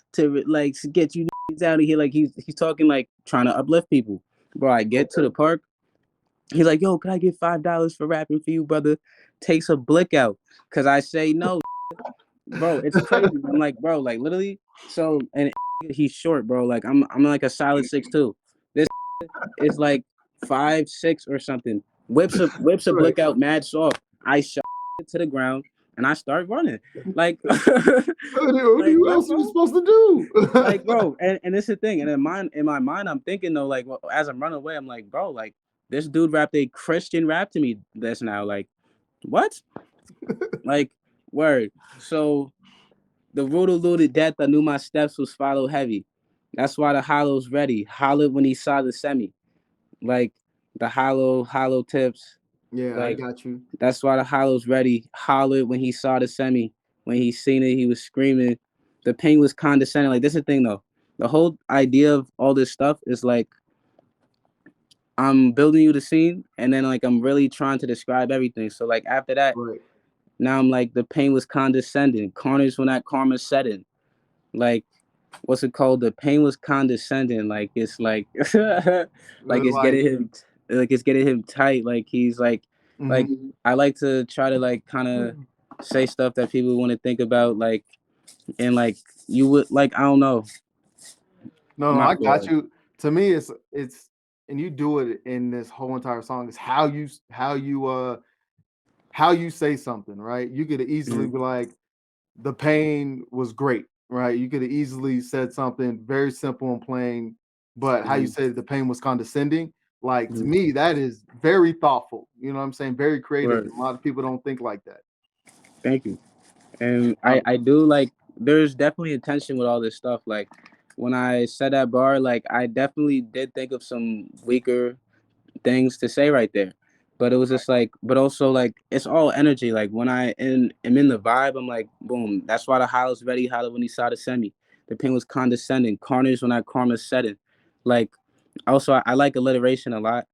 like to get you out of here." Like he's talking like trying to uplift people. Bro, I get to the park. He's like, "Yo, can I get $5 for rapping for you, brother?" Takes a blick out. Cause I say no, bro. It's crazy. I'm like, bro, like literally. So and he's short, bro. Like I'm like a solid 6'2". This is like 5'6" or something. Whips a Right. blick out, mad soft. I shot it to the ground and I start running. Like like What what, else are you bro? supposed to do? Like, bro, and it's the thing. And in my mind, I'm thinking though, like well, as I'm running away, I'm like, bro, like this dude rapped a Christian rap to me that's now like what? Like, word. So the root eluded death, I knew my steps was followed heavy. That's why the hollow's ready. Hollered when he saw the semi. Like the hollow tips. Yeah, I Like got you. that's why the hollow's ready. Hollered when he saw the semi. When he seen it, he was screaming. The pain was condescending. Like this is the thing though. The whole idea of all this stuff is like I'm building you the scene and then like I'm really trying to describe everything. So like after that, Right. now I'm like the pain was condescending. Carnage when that karma set in. Like what's it called? The pain was condescending. Like it's like like it's Like, getting him like it's getting him tight. Like he's like mhm. I like to try to like kind of say stuff that people want to think about like and like you would like I don't know. No, My I got fault. you. To me, it's and you do it in this whole entire song. Is how you say something, right? You could easily Mhm, be like, the pain was great, right? You could have easily said something very simple and plain, but how you mhm, said the pain was condescending, like to mhm. me, that is very thoughtful. You know what I'm saying? Very creative. Word. And a lot of people don't think like that. Thank you. And Uh, I do like there's definitely intention with all this stuff. Like when I said that bar, like I definitely did think of some weaker things to say right there. But it was just like, but also like it's all energy. Like when I am in the vibe, I'm like, boom. That's why the hollow's ready. Hollow when he saw the semi. The pain was condescending. Carnage when that karma setting. Like, also I like alliteration a lot.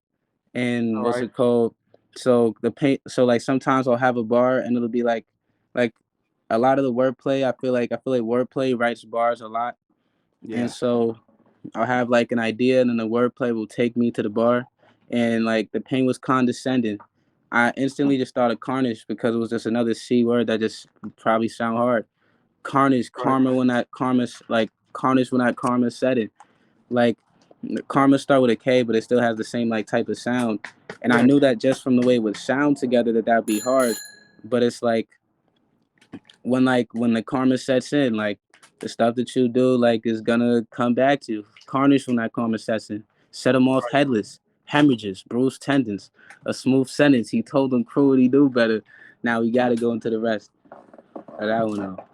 And All what's right. it called? So the pain. So like sometimes I'll have a bar and it'll be like a lot of the wordplay. I feel like wordplay writes bars a lot, and Yeah. so I'll have like an idea, and then the wordplay will take me to the bar, and like the pain was condescending. I instantly just thought of carnage because it was just another C word that just probably sound hard. Carnage, Right. karma when that karma's like carnage when that karma said it. Like karma start with a K, but it still has the same like type of sound. And I Yeah. knew that just from the way it would sound together that'd be hard. But it's like when the karma sets in, like the stuff that you do like is gonna come back to you. Carnage when that karma sets in. Set him off headless, hemorrhages, bruised tendons, a smooth sentence. He told them cruelty do better. Now we gotta go into the rest of that one out.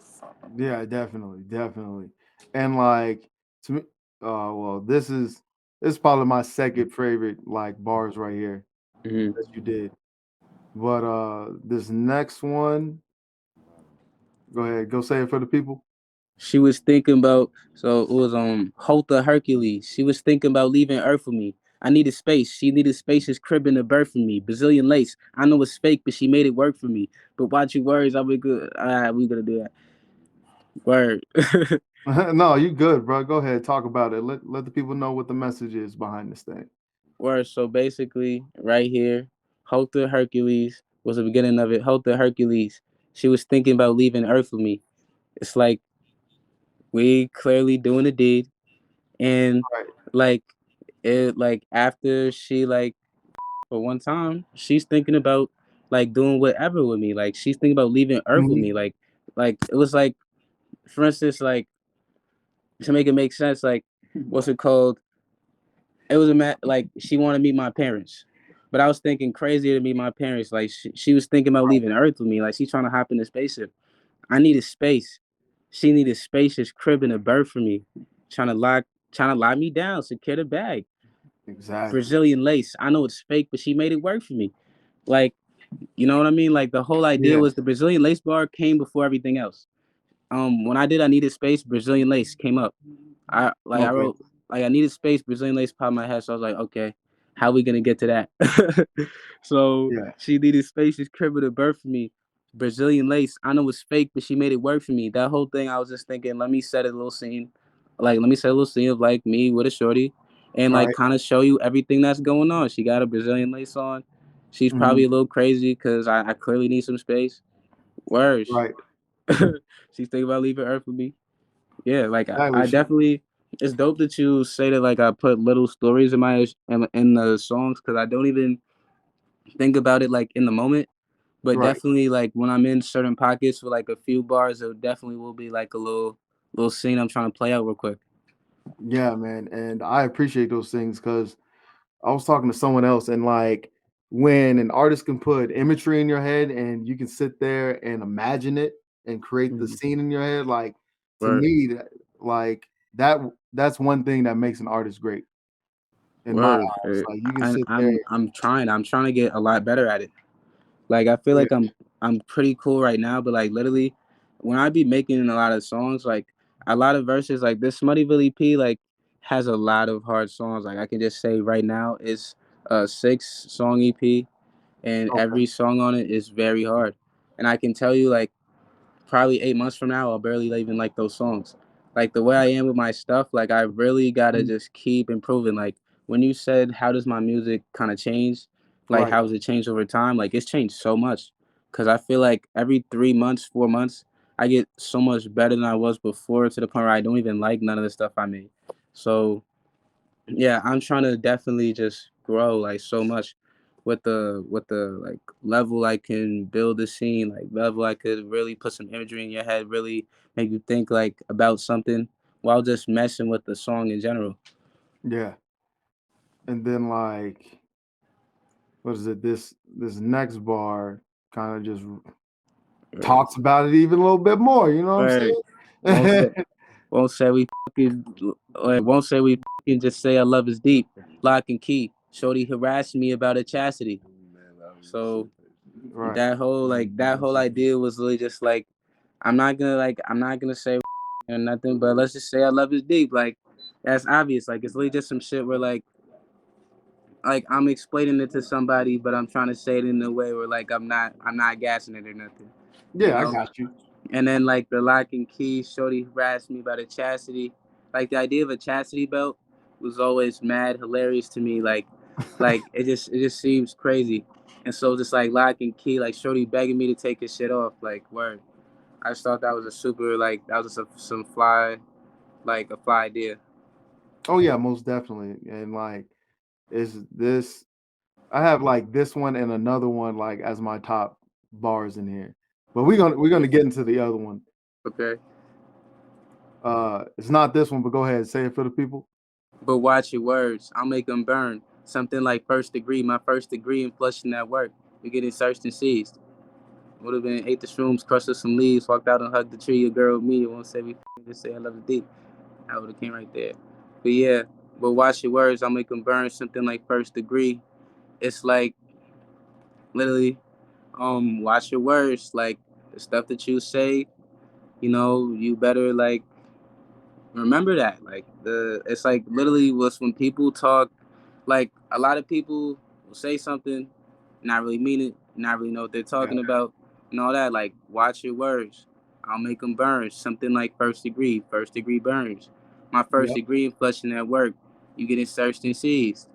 Yeah, definitely, definitely. And like to me, well, this is probably my second favorite like bars right here Mhm. that you did. But this next one, go ahead, go say it for the people. She was thinking about so it was Hotha Hercules. She was thinking about leaving Earth with me. I needed space. She needed spacious crib in the birth for me. Brazilian lace. I know it's fake, but she made it work for me. But watch your words, I'll be good. We gonna do that. Word. No, you good, bro. Go ahead, talk about it. Let the people know what the message is behind this thing. Word. So basically, right here, Hotha Hercules was the beginning of it. Hotha Hercules. She was thinking about leaving Earth with me. It's like we clearly doing the deed, and Right. like it like after she like for one time, she's thinking about like doing whatever with me. Like she's thinking about leaving Earth with Mhm. me. Like it was like, for instance, like to make it make sense, like what's it called? It was like she wanted to meet my parents, but I was thinking crazier to meet my parents. Like she was thinking about leaving Earth with me. Like she's trying to hop in the spaceship. I needed space. She needed spacious crib and a berth for me, trying to lock me down, secure the bag. Exactly. Brazilian lace. I know it's fake, but she made it work for me. Like, you know what I mean? Like the whole idea Yeah. was the Brazilian lace bar came before everything else. When I needed space, Brazilian lace came up. I Okay. wrote like I needed space, Brazilian lace popped in my head. So I was like, okay, how we gonna get to that? So Yeah. she needed space, she's cribbled a birth for me. Brazilian lace, I know it's fake, but she made it work for me. That whole thing, I was just thinking, let me set a little scene. Like, let me set a little scene of like me with a shorty and like Right. kind of show you everything that's going on. She got a Brazilian lace on. She's Hmm. probably a little crazy because I clearly need some space. Worse. Right. She's thinking about leaving Earth with me. Yeah, like Exactly. I definitely. It's dope that you say that. Like I put little stories in in the songs because I don't even think about it like in the moment. But Right. definitely like when I'm in certain pockets for like a few bars, it definitely will be like a little scene I'm trying to play out real quick. Yeah, man. And I appreciate those things because I was talking to someone else, and like when an artist can put imagery in your head and you can sit there and imagine it and create the Mhm. scene in your head, like to Word, me, like that's one thing that makes an artist great in my word. eyes. Like you can And sit there. I'm trying to get a lot better at it. Like I feel Yeah. like I'm pretty cool right now, but like literally, when I be making a lot of songs, like a lot of verses, like this Smutty EP, like has a lot of hard songs. Like I can just say right now, it's a 6 song EP, and Okay. every song on it is very hard. And I can tell you, like probably 8 months from now, I'll barely even like those songs. Like the way I am with my stuff, like I really gotta Mhm. just keep improving. Like when you said, how does my music kind of change? Like Right. how has it changed over time? Like it's changed so much. Cause I feel like every 3 months, 4 months, I get so much better than I was before to the point where I don't even like none of the stuff I made. So yeah, I'm trying to definitely just grow like so much with the like level I can build a scene, like level I could really put some imagery in your head, really make you think like about something while just messing with the song in general. Yeah. And then like what is it? This next bar kind of just Right. talks about it even a little bit more. You know what Right. I'm Won't saying? say won't say we fucking like won't say we fucking just say our love is deep. Lock and key. Shorty harassed me about a chastity. So Right. that whole idea was really just like I'm not gonna say And nothing but let's just say I love is deep. Like that's obvious. Like it's really just some shit where like I'm explaining it to somebody, but I'm trying to say it in a way where like I'm not gassing it or nothing. You Yeah, I know? got you. And then like the lock and key, shorty harassed me about a chastity. Like the idea of a chastity belt was always mad hilarious to me. Like it just seems crazy. And so just like lock and key, like shorty begging me to take his shit off. Like word. I just thought that was a super like that was some fly like a fly idea. Oh yeah, most definitely. And like, is this? I have like this one and another one like as my top bars in here, but we're gonna get into the other one. Okay. It's not this one, but go ahead, say it for the people. But watch your words. I'll make them burn. Something like first degree. My first degree in flushing that work. We getting searched and seized. Would have been ate the shrooms, crushed up some leaves, walked out and hugged the tree. Your girl with me. It won't say we just say I love the deep. I would have came right there. But yeah. But watch your words. I'll make them burn. Something like first degree. It's like literally. Watch your words. Like the stuff that you say. You better like remember that. Like it's like literally was when people talk, like a lot of people will say something, not really mean it, not really know what they're Yeah. talking about, and all that. Like watch your words. I'll make them burn. Something like first degree. First degree burns. My first Yep. degree in flushing at work. You getting searched and seized.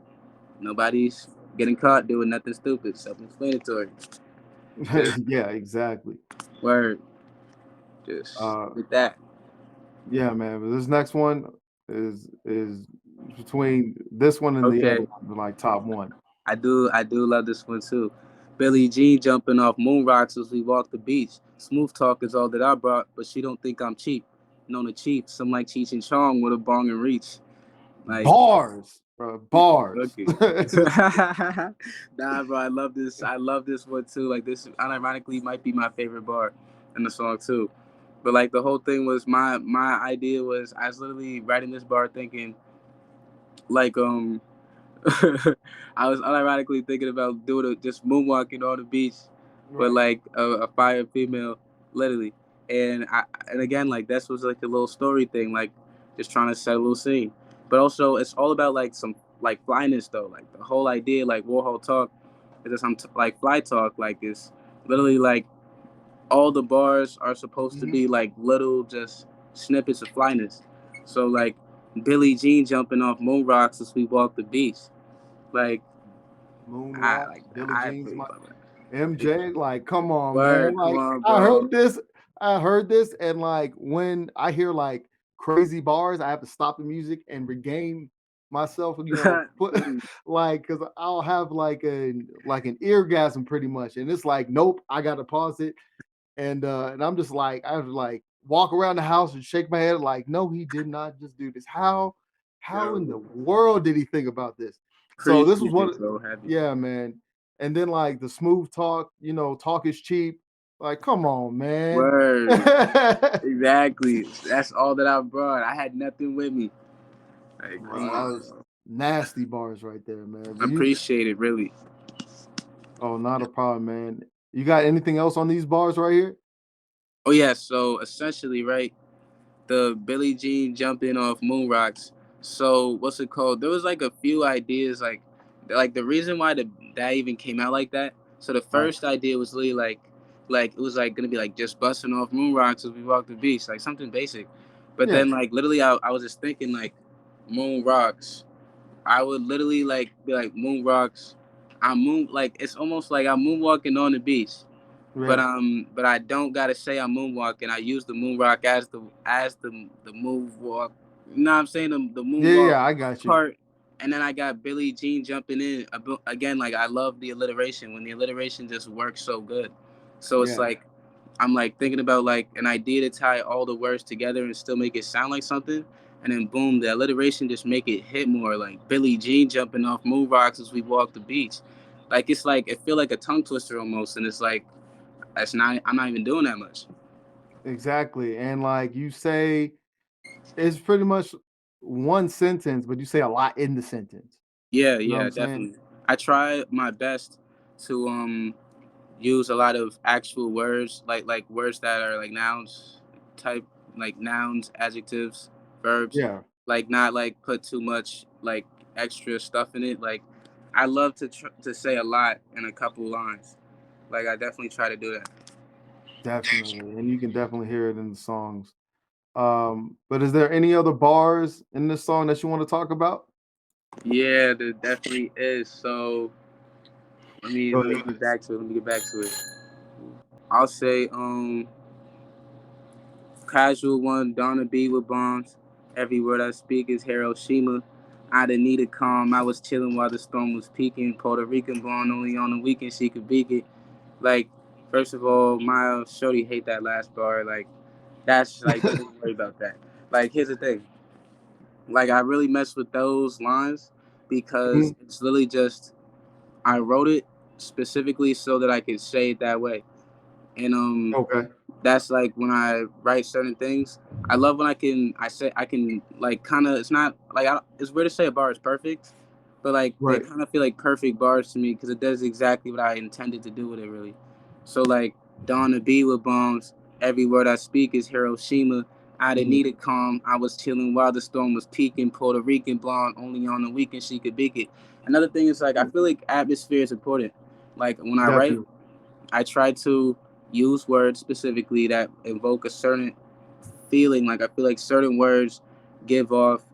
Nobody's getting caught doing nothing stupid. Self-explanatory. Just Yeah, exactly. word. Just Uh, with that. yeah, man. But this next one is between this one and the other Okay. one, like top one. I do love this one too. Billie Jean jumping off moon rocks as we walk the beach. Smooth talk is all that I brought, but she don't think I'm cheap. Known to cheap, some like Cheech and Chong with a bong and reach. Like, Bars, bro, bars. okay. Nah, bro, I love this. I love this one too. Like this, unironically, might be my favorite bar in the song too. But like the whole thing was my idea was I was literally writing this bar thinking like I was unironically thinking about doing just moonwalking on the beach with Right. like a fire female, literally. And again, like this was like a little story thing, like just trying to set a little scene. But also, it's all about like some like flyness though. Like the whole idea, like Warhol Talk, is just like fly talk. Like it's literally like all the bars are supposed to Mhm. be like little just snippets of flyness. So like Billie Jean jumping off moon rocks as we walk the beach. Like Moon I rocks, like Billie I Jean's feel my about that. MJ. Like, come on, man. Word, come Like, on, I bro. heard this. I heard this, and like when I hear like crazy bars, I have to stop the music and regain myself. Put like because I'll have like an eargasm pretty much, and it's like, nope, I gotta pause it, and I'm just like I have to like walk around the house and shake my head like, no, he did not just do this. How in the world did he think about this? So this was Appreciate what, it, so happy. yeah, man. And then like the smooth talk, talk is cheap. Like, come on, man. Word, exactly. That's all that I brought. I had nothing with me. Like, Bro, come that on, was bro. nasty bars right there, man. But Appreciate it, really. oh, not a problem, man. You got anything else on these bars right here? Oh yeah. So essentially, right, the Billie Jean jumping off moon rocks. So what's it called? There was like a few ideas, like the reason why that even came out like that. So the Right. first idea was really like it was like gonna be like just busting off moon rocks as we walk the beach, like something basic. But Yeah. then like literally, I was just thinking like moon rocks. I would literally like be like moon rocks. I'm moon like it's almost like I'm moonwalking on the beach. But Yeah. but I don't gotta say I'm moonwalking. I use the moonwalk as the moonwalk. You know what I'm saying? The Yeah, moonwalk yeah, I got you. part. And then I got Billie Jean jumping in again. Like I love the alliteration when the alliteration just works so good. So it's Yeah. like I'm like thinking about like an idea to tie all the words together and still make it sound like something. And then boom, the alliteration just make it hit more. Like Billie Jean jumping off moon rocks as we walk the beach. Like it's like it feel like a tongue twister almost, and it's like that's not. I'm not even doing that much. Exactly. And like you say, it's pretty much one sentence, but you say a lot in the sentence. Yeah, You know what yeah, I'm saying? definitely. I try my best to use a lot of actual words, like words that are like nouns type. like nouns, adjectives, verbs, Yeah, like not like put too much like extra stuff in it. Like I love to say a lot in a couple lines. Like I definitely try to do that. definitely. And you can definitely hear it in the songs. But is there any other bars in this song that you want to talk about? Yeah, there definitely is. So Go let me ahead. get back to it. Let me get back to it. I'll say casual one, Donna B with bombs. Every word I speak is Hiroshima. I didn't need a calm. I was chilling while the storm was peaking. Puerto Rican blonde, only on the weekend she could beat it. Like, first of all, Miles, Shorty hate that last bar. Like, that's like, don't even worry about that. Like, here's the thing. Like, I really mess with those lines because Mhm. it's literally just I wrote it specifically so that I could say it that way. And Okay. that's like when I write certain things. I love when I can like kind of, it's not like it's weird to say a bar is perfect, but like they Right. kind of feel like perfect bars to me because it does exactly what I intended to do with it really. So like Dawn to be with bombs. Every word I speak is Hiroshima. I didn't Mhm. need it calm. I was chilling while the storm was peaking. Puerto Rican blonde, only on the weekend she could beat it. Another thing is like I feel like atmosphere is important. Like when I write, Definitely. I try to use words specifically that evoke a certain feeling. Like I feel like certain words give off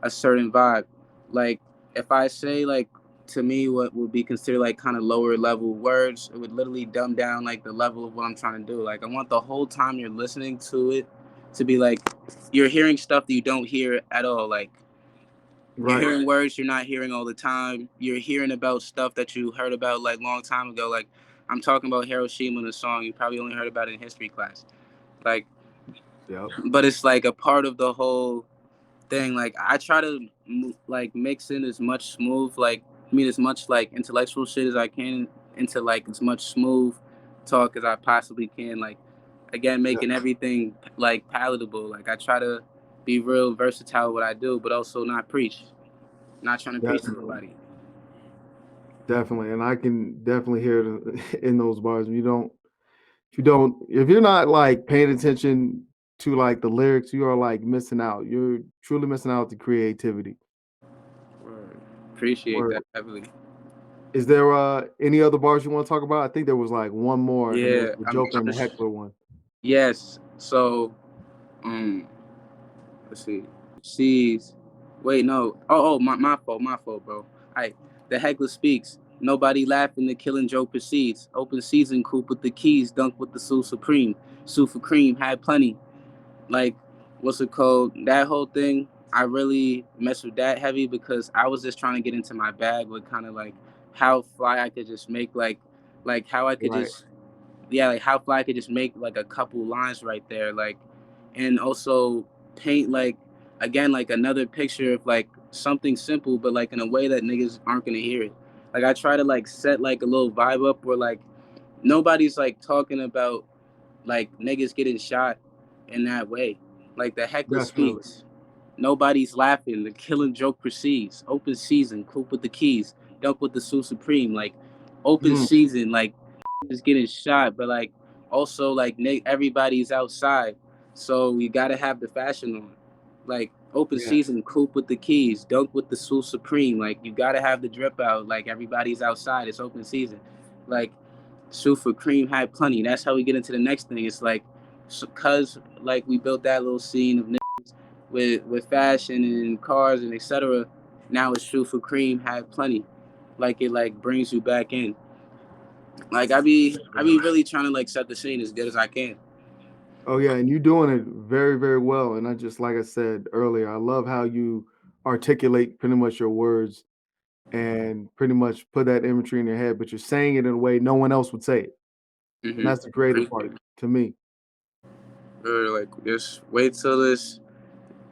a certain vibe. Like if I say like to me what would be considered like kind of lower level words, it would literally dumb down like the level of what I'm trying to do. Like I want the whole time you're listening to it to be like you're hearing stuff that you don't hear at all. Like you're Right. hearing words you're not hearing all the time. You're hearing about stuff that you heard about like long time ago. Like I'm talking about Hiroshima in a song you probably only heard about it in history class. Like, Yep. but it's like a part of the whole thing. Like I try to like mix in as much smooth, like as much like intellectual shit as I can into like as much smooth talk as I possibly can. Like again, Yeah. making everything like palatable. Like I try to be real versatile what I do, but also not preach. Not trying to preach to Definitely. nobody. Definitely. And I can definitely hear it in those bars. If you're not like paying attention to like the lyrics, you are like missing out. You're truly missing out the creativity. Word. Appreciate Word. that heavily. Is there any other bars you want to talk about? I think there was like one more, and it was Yeah, the Joker and I'm the Heckler one. yes. So um let's see. She's wait, no. My fault, bro. Alright. The heckler speaks. Nobody laughing, the killing joke proceeds. Open season, coupe with the keys, dunk with the Sue Supreme. Sue for cream, had plenty. Like, what's it called? That whole thing, I really messed with that heavy because I was just trying to get into my bag with kind of like how fly I could just make like how I could Right. just yeah, like how fly I could just make like a couple lines right there, like, and also paint like again like another picture of like something simple, but like in a way that niggas aren't gonna hear it. Like I try to like set like a little vibe up where like nobody's like talking about like niggas getting shot in that way. Like the heckler Definitely. speaks. Nobody's laughing. The killing joke proceeds. Open season. Coop with the keys. Dunk with the Sue Supreme. Like open Mm, season. Like is getting shot, but like also like everybody's outside, so you gotta have the fashion on. Like open yeah. season, Coop with the keys, dunk with the Sue Supreme. Like you gotta have the drip out. Like everybody's outside. It's open season. Like Sue for cream had plenty. That's how we get into the next thing. It's like, cause like we built that little scene of with fashion and cars and etc. Now it's Sue for cream had plenty. Like it like brings you back in. Like I be really trying to like set the scene as good as I can. Oh yeah, and you're doing it very, very well. And I just like I said earlier, I love how you articulate pretty much your words and pretty much put that imagery in your head, but you're saying it in a way no one else would say it. And that's the creative Appreciate part it. to me. Or like just wait till this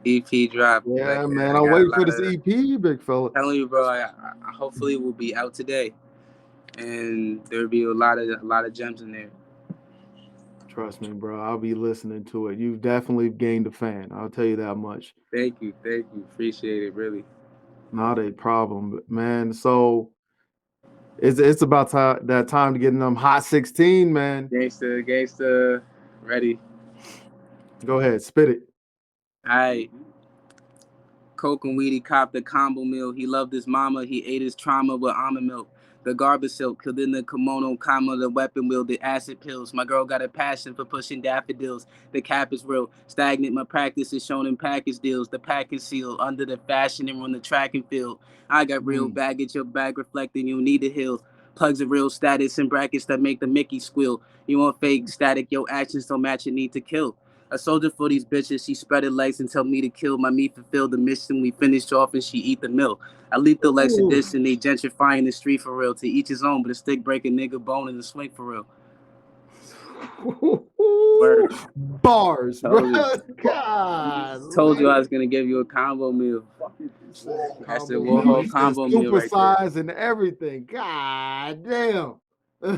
EP drop. Like Yeah, man. I I'm got a waiting for lot this of EP, big fella. telling you, bro. I hopefully will be out today, and there'll be a lot of gems in there. Trust me, bro. I'll be listening to it. You've definitely gained a fan. I'll tell you that much. Thank you, appreciate it really. Not a problem, but man. So it's about that time to get in them hot 16, man. Gangsta, ready. Go ahead, spit it. I Coke and weed, he copped the combo meal. He loved his mama. He ate his trauma with almond milk. The garbage silk, killed in the kimono, comma, the weapon wheel, the acid pills. My girl got a passion for pushing daffodils. The cap is real. Stagnant, my practice is shown in package deals. The pack is sealed under the fashion and run the track and field. I got real baggage, your bag reflecting, you need to heal. Plugs of real status and brackets that make the Mickey squeal. You want fake static, your actions don't match, it need to kill. A soldier for these bitches, she spread her legs and tell me to kill. My meat fulfilled the mission, we finished off and she eat the mill. I lethal extradition, they gentrifying the street for real. To each his own, but a stick break a nigga bone in the swing for real. Word. Bars, bro. Told you I was gonna give you a combo meal. That's the Warhol combo meal right there. Supersize and everything. God damn.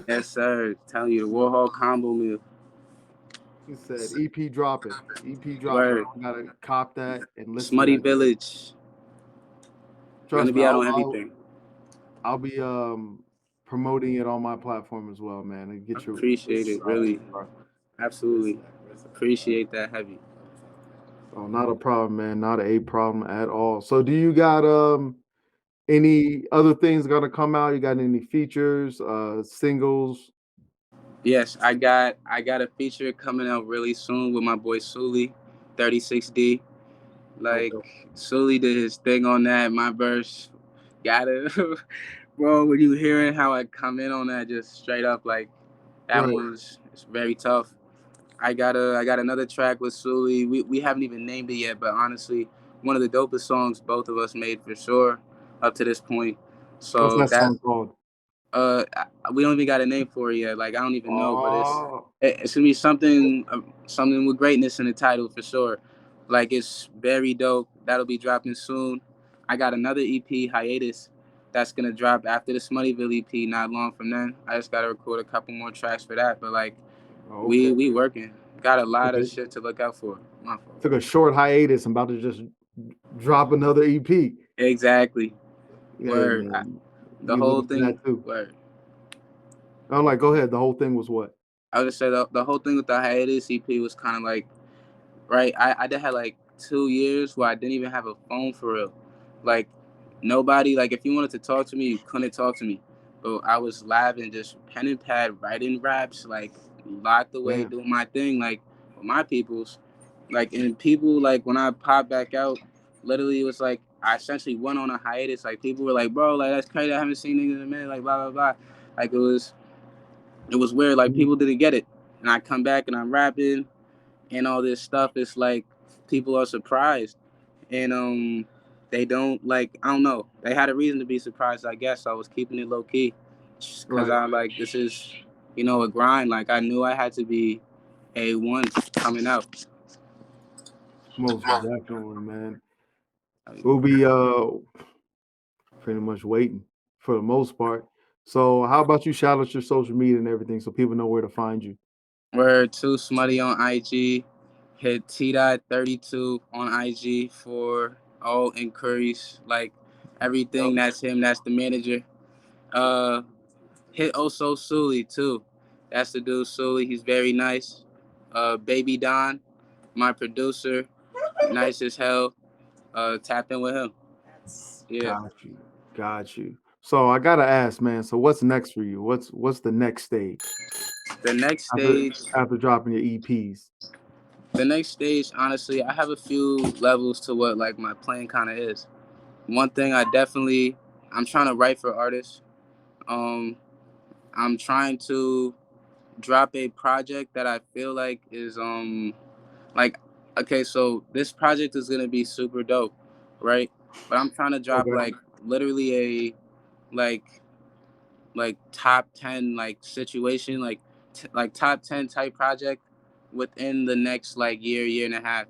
Yes, sir. Telling you the Warhol combo meal. He said EP dropping. EP dropping. Word. Gotta cop that and listen. Smutty Village. Trust Gonna me, be out on everything. I'll be promoting it on my platform as well, man. And get your appreciate it, really. Absolutely. Appreciate that heavy. Oh, not a problem, man. Not a problem at all. So do you got any other things gonna come out? You got any features, singles? Yes, I got a feature coming out really soon with my boy Sully, 36D. Like Sully did his thing on that. My verse got it. Bro, when you hearing how I come in on that, just straight up, like that was it's very tough. I got another track with Sully. We haven't even named it yet, but honestly, one of the dopest songs both of us made for sure up to this point. So what's that song called? We don't even got a name for it yet. Like I don't even know, but it's gonna be something with greatness in the title for sure. Like it's very dope. That'll be dropping soon. I got another EP, Hiatus, that's gonna drop after the Smuttyville EP. Not long from then. I just gotta record a couple more tracks for that. But like we working. Got a lot of shit to look out for. My fault. Took a short hiatus. I'm about to just drop another EP. Exactly. Yeah, Word. The whole thing. Word. I'm like, go ahead. The whole thing was what? I would say the whole thing with the Hiatus EP was kind of like, right, I did had like 2 years where I didn't even have a phone for real. Like, nobody, like, if you wanted to talk to me, you couldn't talk to me. But I was live and just pen and pad, writing raps, like, locked away, doing my thing, like, with my peoples. Like, and people, like, when I popped back out, literally it was like, I essentially went on a hiatus. Like, people were like, bro, like, that's crazy. I haven't seen niggas in a minute, like, blah, blah, blah. Like, it was weird. Like, people didn't get it. And I come back and I'm rapping and all this stuff. It's like people are surprised. And they don't, like, I don't know. They had a reason to be surprised, I guess. So I was keeping it low key. Because I'm like, this is, a grind. Like, I knew I had to be A1 coming out. Most definitely, man. We'll be pretty much waiting for the most part. So how about you shout out your social media and everything so people know where to find you? We're too Smutty on IG. Hit T.32 on IG for all inquiries. Like everything, that's him. That's the manager. Hit also Sully too. That's the dude Sully. He's very nice. Baby Don, my producer, nice as hell. Tap in with him. Yeah. Got you. So I gotta ask, man. So what's next for you? What's the next stage? The next stage after dropping your EPs. The next stage, honestly, I have a few levels to what like my plan kind of is. One thing I'm trying to write for artists. I'm trying to drop a project that I feel like is like, okay, so this project is gonna be super dope, right? But I'm trying to drop like literally a like top 10 like situation, like top 10 type project within the next like year and a half.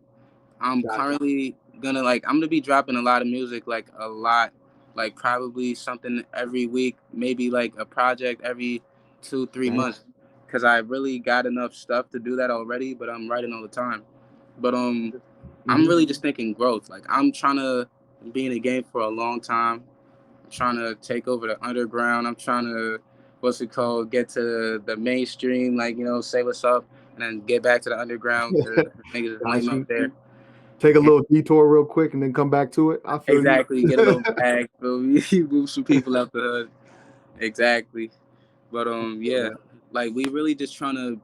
I'm currently gonna I'm gonna be dropping a lot of music, like a lot, like probably something every week, maybe like a project every 2-3 months, because I really got enough stuff to do that already. But I'm writing all the time. But I'm really just thinking growth. Like I'm trying to be in the game for a long time. I'm trying to take over the underground. I'm trying to get to the mainstream, like say what's up. and then get back to the underground. Niggas Got lame up you. there. Take a little detour real quick and then come back to it. I feel Exactly. you. Get a little bag. Feel me? Move some people out the hood. Exactly. But yeah, like we really just trying to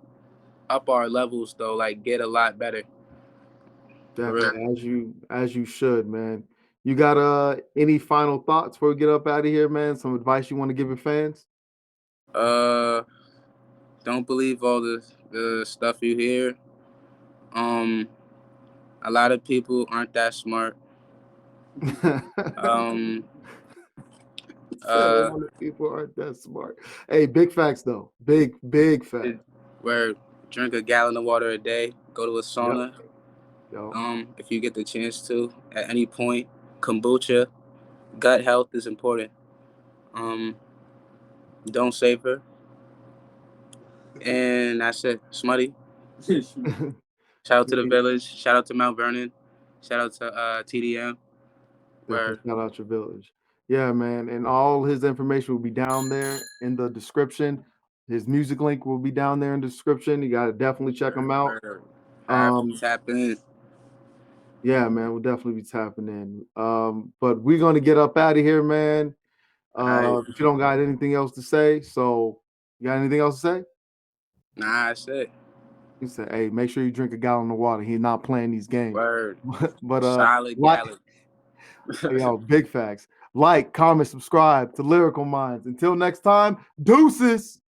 up our levels though, like get a lot better. For real. Definitely, as you should, man. You got any final thoughts before we get up out of here, man? Some advice you want to give your fans? Don't believe all the stuff you hear. A lot of people aren't that smart. Um, Said a lot of people aren't that smart. Hey, big facts though. Big facts. Where drink a gallon of water a day, go to a sauna. Yep. If you get the chance to at any point, kombucha. Gut health is important. Don't savor. And that's it. Smutty. Shout out to the village. Shout out to Mount Vernon. Shout out to TDM. Definitely shout out your village. Yeah, man. And all his information will be down there in the description. His music link will be down there in the description. You got to definitely check him out. Tap in. Yeah, man, we'll definitely be tapping in. But we're gonna get up out of here, man. If you don't got anything else to say, so you got anything else to say? Nah, that's it. He said, "Hey, make sure you drink a gallon of water. He's not playing these games." Word. But solid gallon. Yo, big facts. Like, comment, subscribe to Lyrical Minds. Until next time, deuces.